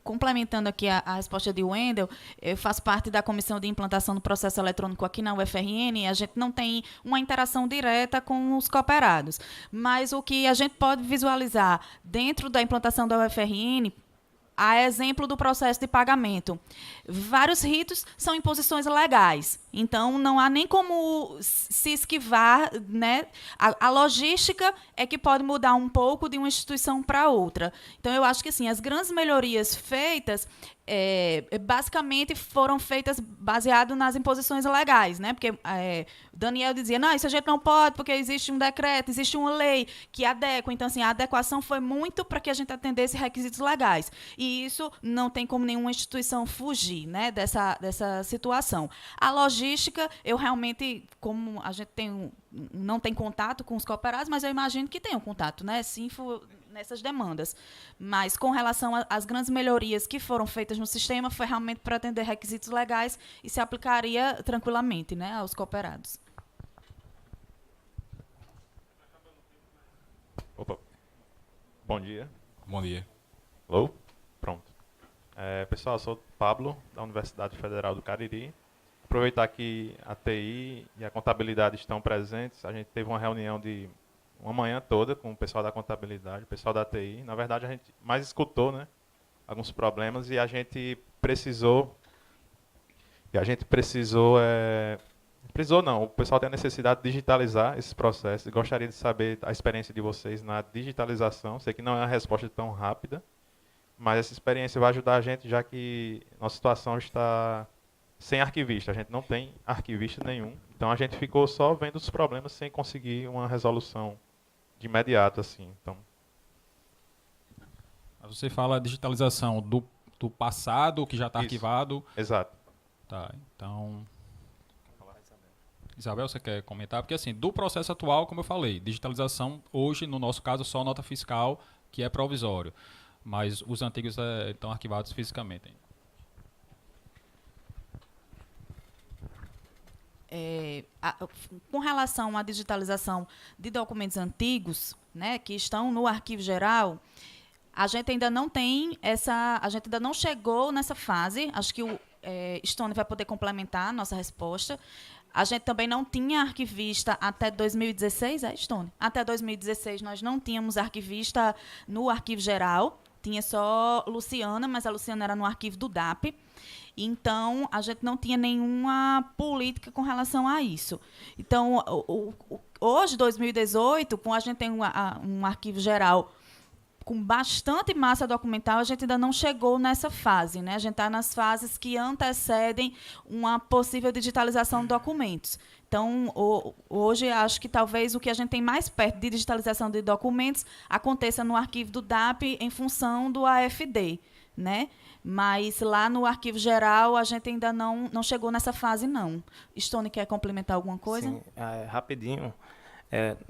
Complementando aqui a resposta de Wendel, eu faço parte da comissão de implantação do processo eletrônico aqui na UFRN, e a gente não tem uma interação direta com os cooperados, mas o que a gente pode visualizar dentro da implantação da UFRN, a exemplo do processo de pagamento. Vários ritos são imposições legais, então não há nem como se esquivar, né? A logística é que pode mudar um pouco de uma instituição para outra. Então, eu acho que assim, as grandes melhorias feitas basicamente foram feitas baseado nas imposições legais, né? Porque Daniel dizia, não, isso a gente não pode, porque existe um decreto, existe uma lei que adequa. Então, assim, a adequação foi muito para que a gente atendesse requisitos legais. E isso não tem como nenhuma instituição fugir, né, dessa situação. A logística, eu realmente, como a gente não tem contato com os cooperados, mas eu imagino que tenham contato, né? Sim, nessas demandas. Mas, com relação às grandes melhorias que foram feitas no sistema, foi realmente para atender requisitos legais e se aplicaria tranquilamente, né, aos cooperados. Opa. Bom dia. Bom dia. Alô? Pronto. Pessoal, eu sou o Pablo, da Universidade Federal do Cariri. Aproveitar que a TI e a contabilidade estão presentes. A gente teve uma reunião de uma manhã toda com o pessoal da contabilidade, o pessoal da TI. Na verdade, a gente mais escutou, né, alguns problemas, e a gente precisou não, o pessoal tem a necessidade de digitalizar esses processos. Gostaria de saber a experiência de vocês na digitalização. Sei que não é uma resposta tão rápida, mas essa experiência vai ajudar a gente, já que nossa situação está sem arquivista. A gente não tem arquivista nenhum, então a gente ficou só vendo os problemas sem conseguir uma resolução de imediato, assim. Então, você fala digitalização do passado, que já está arquivado. Exato. Tá, então... Isabel, você quer comentar? Porque, assim, do processo atual, como eu falei, digitalização, hoje, no nosso caso, só nota fiscal, que é provisório. Mas os antigos estão arquivados fisicamente ainda. Com relação à digitalização de documentos antigos, né, que estão no arquivo geral, a gente ainda não tem a gente ainda não chegou nessa fase. Acho que o Stone vai poder complementar a nossa resposta. A gente também não tinha arquivista até 2016, Stone? Até 2016 nós não tínhamos arquivista no arquivo geral, tinha só Luciana, mas a Luciana era no arquivo do DAP. Então, a gente não tinha nenhuma política com relação a isso. Então, hoje, 2018, com a gente tem um arquivo geral com bastante massa documental, a gente ainda não chegou nessa fase, né? A gente está nas fases que antecedem uma possível digitalização de documentos. Então, hoje, acho que talvez o que a gente tem mais perto de digitalização de documentos aconteça no arquivo do DAP em função do AFD, né? Mas lá no arquivo geral, a gente ainda não chegou nessa fase, não. Stone, quer complementar alguma coisa? Sim, rapidinho.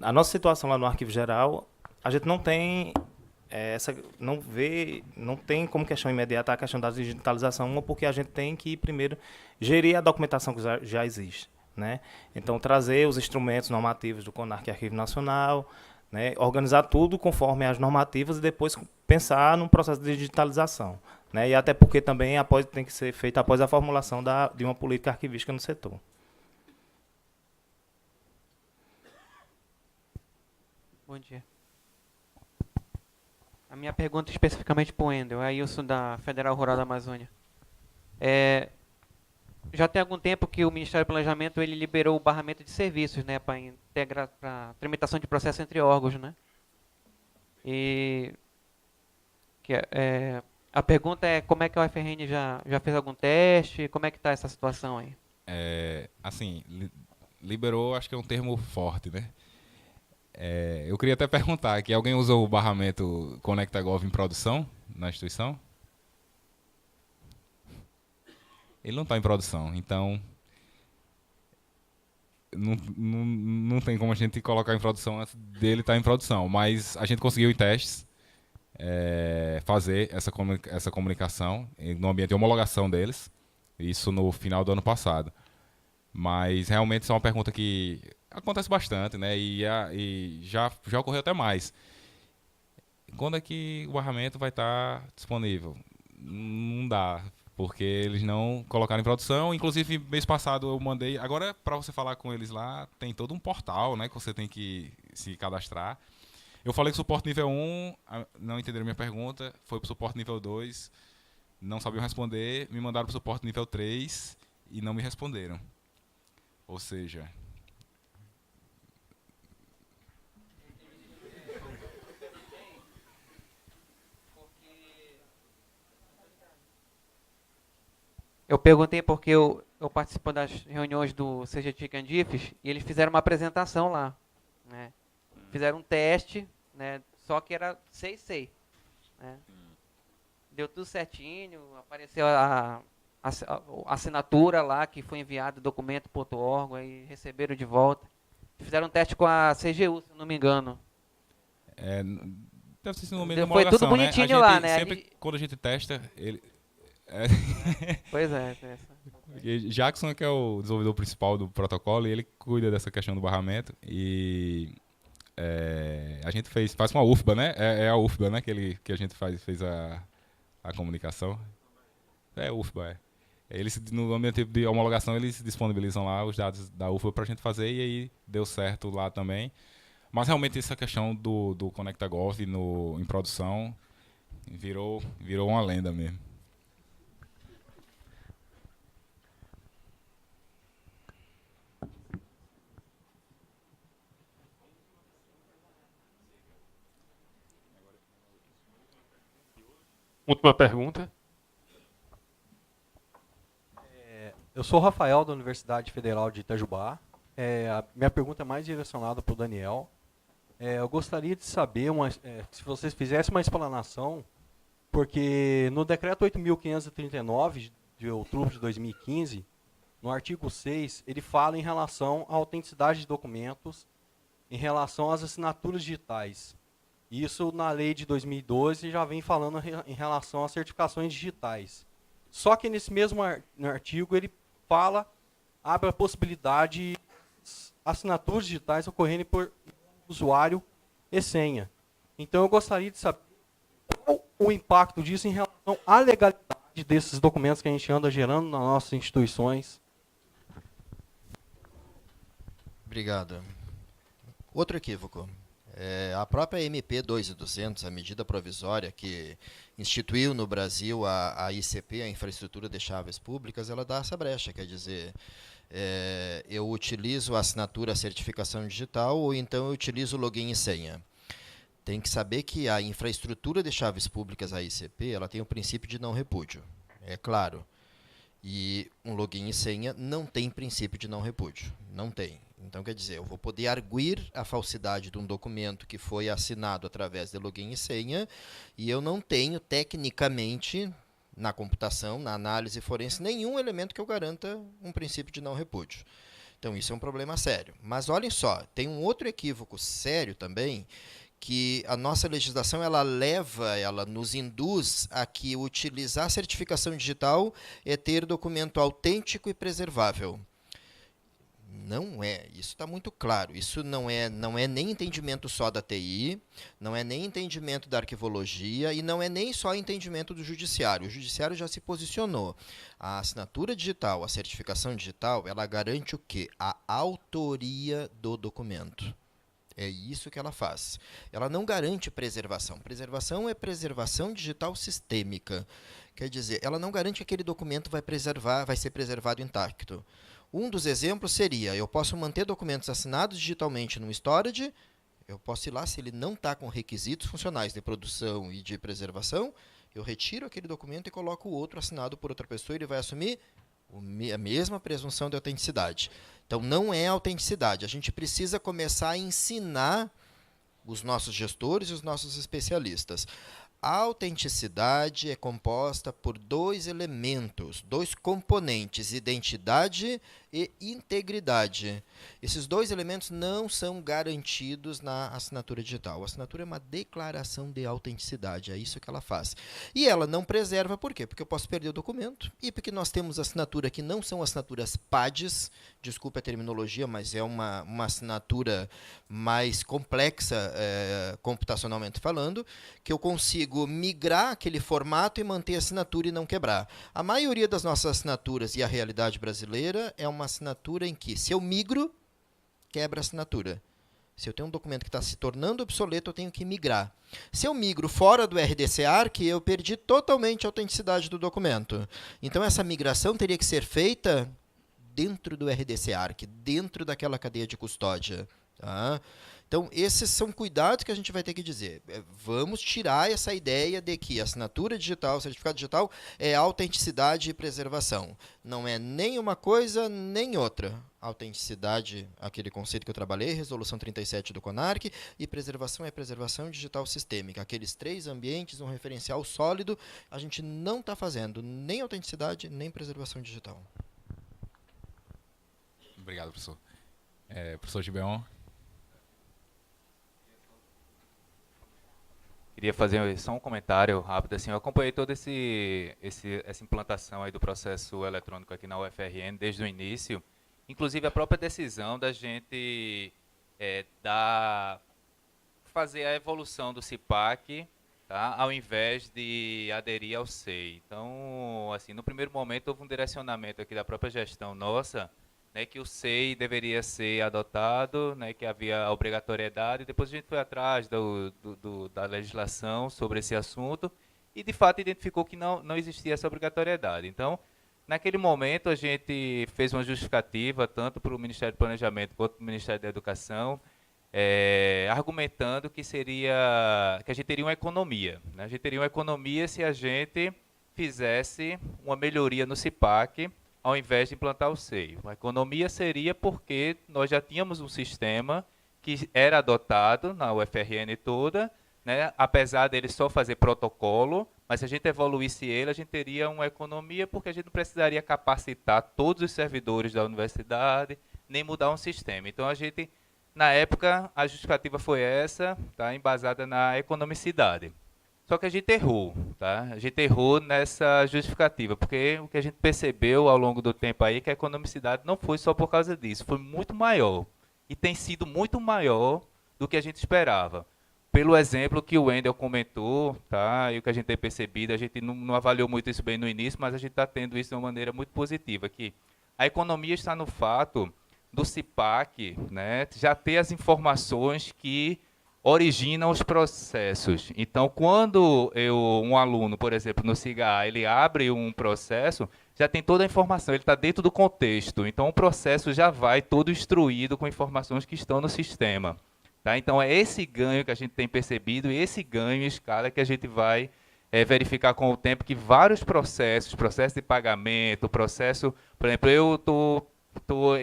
A nossa situação lá no arquivo geral, a gente não tem... não tem como questão imediata a questão da digitalização, porque a gente tem que primeiro gerir a documentação que já existe, né? Então, trazer os instrumentos normativos do CONARC e Arquivo Nacional, né? Organizar tudo conforme as normativas e depois pensar num processo de digitalização, né? E até porque também tem que ser feita após a formulação de uma política arquivística no setor. Bom dia. A minha pergunta é especificamente para o Wendel, aí eu sou da Federal Rural da Amazônia. Já tem algum tempo que o Ministério do Planejamento ele liberou o barramento de serviços, né, para tramitação de processo entre órgãos, né? E a pergunta é como é que a UFRN já fez algum teste, como é que está essa situação aí? Assim, liberou, acho que é um termo forte, né? Eu queria até perguntar aqui, alguém usou o barramento ConectaGov em produção na instituição? Ele não está em produção, então não tem como a gente colocar em produção antes dele estar em produção, mas a gente conseguiu em testes fazer essa comunicação no ambiente de homologação deles, isso no final do ano passado. Mas realmente isso é uma pergunta que acontece bastante, né? E já ocorreu até mais. Quando é que o barramento vai estar disponível? Não dá, porque eles não colocaram em produção. Inclusive, mês passado eu mandei... Agora, para você falar com eles lá, tem todo um portal, né, que você tem que se cadastrar. Eu falei que suporte nível 1, não entenderam minha pergunta, foi para o suporte nível 2, não sabiam responder, me mandaram para o suporte nível 3 e não me responderam. Ou seja... Eu perguntei porque eu participo das reuniões do CGT Candifes e eles fizeram uma apresentação lá, né? Fizeram um teste, né? Só que era 6-6, né? Deu tudo certinho, apareceu a assinatura lá que foi enviado, documento.org, aí receberam de volta. Fizeram um teste com a CGU, se não me engano. Deve ser no meio da Foi tudo bonitinho, né? Lá, né? Sempre quando a gente testa, ele... Pois é. Jackson que é o desenvolvedor principal do protocolo e ele cuida dessa questão do barramento e a gente faz com a UFBA, né? É a UFBA, né? Que a gente fez a comunicação. É a UFBA, Eles, no ambiente de homologação, eles disponibilizam lá os dados da UFBA para a gente fazer e aí deu certo lá também. Mas realmente essa questão do ConectaGov em produção virou uma lenda mesmo. Última pergunta. Eu sou o Rafael, da Universidade Federal de Itajubá. A minha pergunta é mais direcionada para o Daniel. Eu gostaria de saber se vocês fizessem uma explanação, porque no decreto 8.539, de outubro de 2015, no artigo 6, ele fala em relação à autenticidade de documentos, em relação às assinaturas digitais. Isso na lei de 2012 já vem falando em relação às certificações digitais. Só que nesse mesmo artigo ele abre a possibilidade de assinaturas digitais ocorrerem por usuário e senha. Então eu gostaria de saber qual o impacto disso em relação à legalidade desses documentos que a gente anda gerando nas nossas instituições. Obrigado. Outro equívoco. A própria MP 2200, a medida provisória que instituiu no Brasil a ICP, a Infraestrutura de Chaves Públicas, ela dá essa brecha, quer dizer, eu utilizo a assinatura, a certificação digital, ou então eu utilizo login e senha. Tem que saber que a infraestrutura de chaves públicas, a ICP, ela tem o princípio de não repúdio, é claro. E um login e senha não tem princípio de não repúdio, não tem. Então, quer dizer, eu vou poder arguir a falsidade de um documento que foi assinado através de login e senha, e eu não tenho, tecnicamente, na computação, na análise forense, nenhum elemento que eu garanta um princípio de não repúdio. Então, isso é um problema sério. Mas, olhem só, tem um outro equívoco sério também, que a nossa legislação ela nos induz a que utilizar a certificação digital é ter documento autêntico e preservável. Não é, isso está muito claro. Isso não é nem entendimento só da TI, não é nem entendimento da arquivologia e não é nem só entendimento do judiciário. O judiciário já se posicionou. A assinatura digital, a certificação digital, ela garante o quê? A autoria do documento. É isso que ela faz. Ela não garante preservação. Preservação é preservação digital sistêmica. Quer dizer, ela não garante que aquele documento vai ser preservado intacto. Um dos exemplos seria, eu posso manter documentos assinados digitalmente no storage, eu posso ir lá, se ele não está com requisitos funcionais de produção e de preservação, eu retiro aquele documento e coloco o outro assinado por outra pessoa e ele vai assumir a mesma presunção de autenticidade. Então, não é autenticidade. A gente precisa começar a ensinar os nossos gestores e os nossos especialistas. A autenticidade é composta por dois elementos, dois componentes, identidade e integridade. Esses dois elementos não são garantidos na assinatura digital. A assinatura é uma declaração de autenticidade, é isso que ela faz. E ela não preserva, por quê? Porque eu posso perder o documento e porque nós temos assinatura que não são assinaturas PADs, desculpa a terminologia, mas é uma assinatura mais complexa, computacionalmente falando, que eu consigo migrar aquele formato e manter a assinatura e não quebrar. A maioria das nossas assinaturas e a realidade brasileira é uma assinatura em que, se eu migro, quebra a assinatura. Se eu tenho um documento que está se tornando obsoleto, eu tenho que migrar. Se eu migro fora do RDC ARC, eu perdi totalmente a autenticidade do documento. Então, essa migração teria que ser feita dentro do RDC ARC, dentro daquela cadeia de custódia. Tá? Então, esses são cuidados que a gente vai ter que dizer. Vamos tirar essa ideia de que assinatura digital, certificado digital, é autenticidade e preservação. Não é nem uma coisa, nem outra. Autenticidade, aquele conceito que eu trabalhei, resolução 37 do CONARC, e preservação é preservação digital sistêmica. Aqueles três ambientes, um referencial sólido, a gente não está fazendo nem autenticidade, nem preservação digital. Obrigado, professor. Professor Gibeon. Queria fazer só um comentário rápido. Assim, eu acompanhei toda essa implantação aí do processo eletrônico aqui na UFRN desde o início. Inclusive, a própria decisão da gente fazer a evolução do CIPAC, tá, ao invés de aderir ao SEI. Então, assim, no primeiro momento, houve um direcionamento aqui da própria gestão nossa, né, que o SEI deveria ser adotado, né, que havia a obrigatoriedade, depois a gente foi atrás da legislação sobre esse assunto e, de fato, identificou que não existia essa obrigatoriedade. Então, naquele momento, a gente fez uma justificativa, tanto para o Ministério do Planejamento quanto para o Ministério da Educação, argumentando que a gente teria uma economia. Né? A gente teria uma economia se a gente fizesse uma melhoria no CIPAC, ao invés de implantar o SEI. A economia seria porque nós já tínhamos um sistema que era adotado na UFRN toda, né, apesar dele só fazer protocolo, mas se a gente evoluísse ele, a gente teria uma economia porque a gente não precisaria capacitar todos os servidores da universidade, nem mudar um sistema. Então, a gente, na época, a justificativa foi essa, tá, embasada na economicidade. Só que a gente errou, tá? A gente errou nessa justificativa, porque o que a gente percebeu ao longo do tempo aí é que a economicidade não foi só por causa disso, foi muito maior. E tem sido muito maior do que a gente esperava. Pelo exemplo que o Wendel comentou, tá? E o que a gente tem percebido, a gente não avaliou muito isso bem no início, mas a gente está tendo isso de uma maneira muito positiva, que a economia está no fato do CIPAC, né, já ter as informações que originam os processos. Então, quando um aluno, por exemplo, no SIGA, ele abre um processo, já tem toda a informação, ele está dentro do contexto. Então, o processo já vai todo instruído com informações que estão no sistema. Tá? Então, é esse ganho que a gente tem percebido e esse ganho em escala que a gente vai verificar com o tempo que vários processos, processo de pagamento, processo... Por exemplo, eu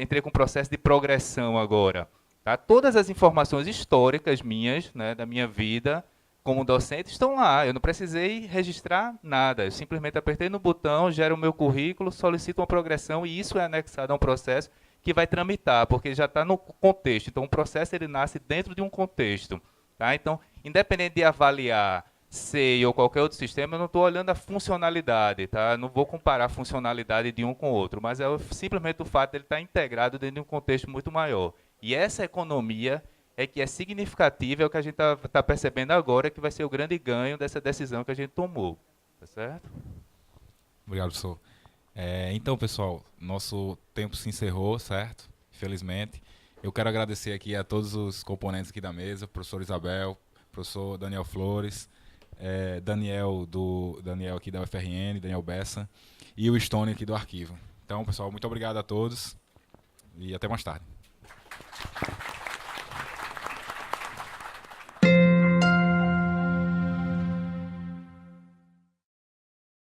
entrei com um processo de progressão agora. Tá? Todas as informações históricas minhas, né, da minha vida como docente, estão lá. Eu não precisei registrar nada. Eu simplesmente apertei no botão, gero o meu currículo, solicito uma progressão e isso é anexado a um processo que vai tramitar, porque já está no contexto. Então, o processo ele nasce dentro de um contexto. Tá? Então, independente de avaliar SEI ou qualquer outro sistema, eu não estou olhando a funcionalidade. Tá? Eu não vou comparar a funcionalidade de um com o outro, mas é simplesmente o fato de ele estar integrado dentro de um contexto muito maior. E essa economia é que é significativa, é o que a gente está percebendo agora, que vai ser o grande ganho dessa decisão que a gente tomou. Tá certo? Obrigado, professor. Então, pessoal, nosso tempo se encerrou, certo? Infelizmente. Eu quero agradecer aqui a todos os componentes aqui da mesa, professor Isabel, professor Daniel Flores, Daniel aqui da UFRN, Daniel Bessa, e o Stone aqui do arquivo. Então, pessoal, muito obrigado a todos e até mais tarde.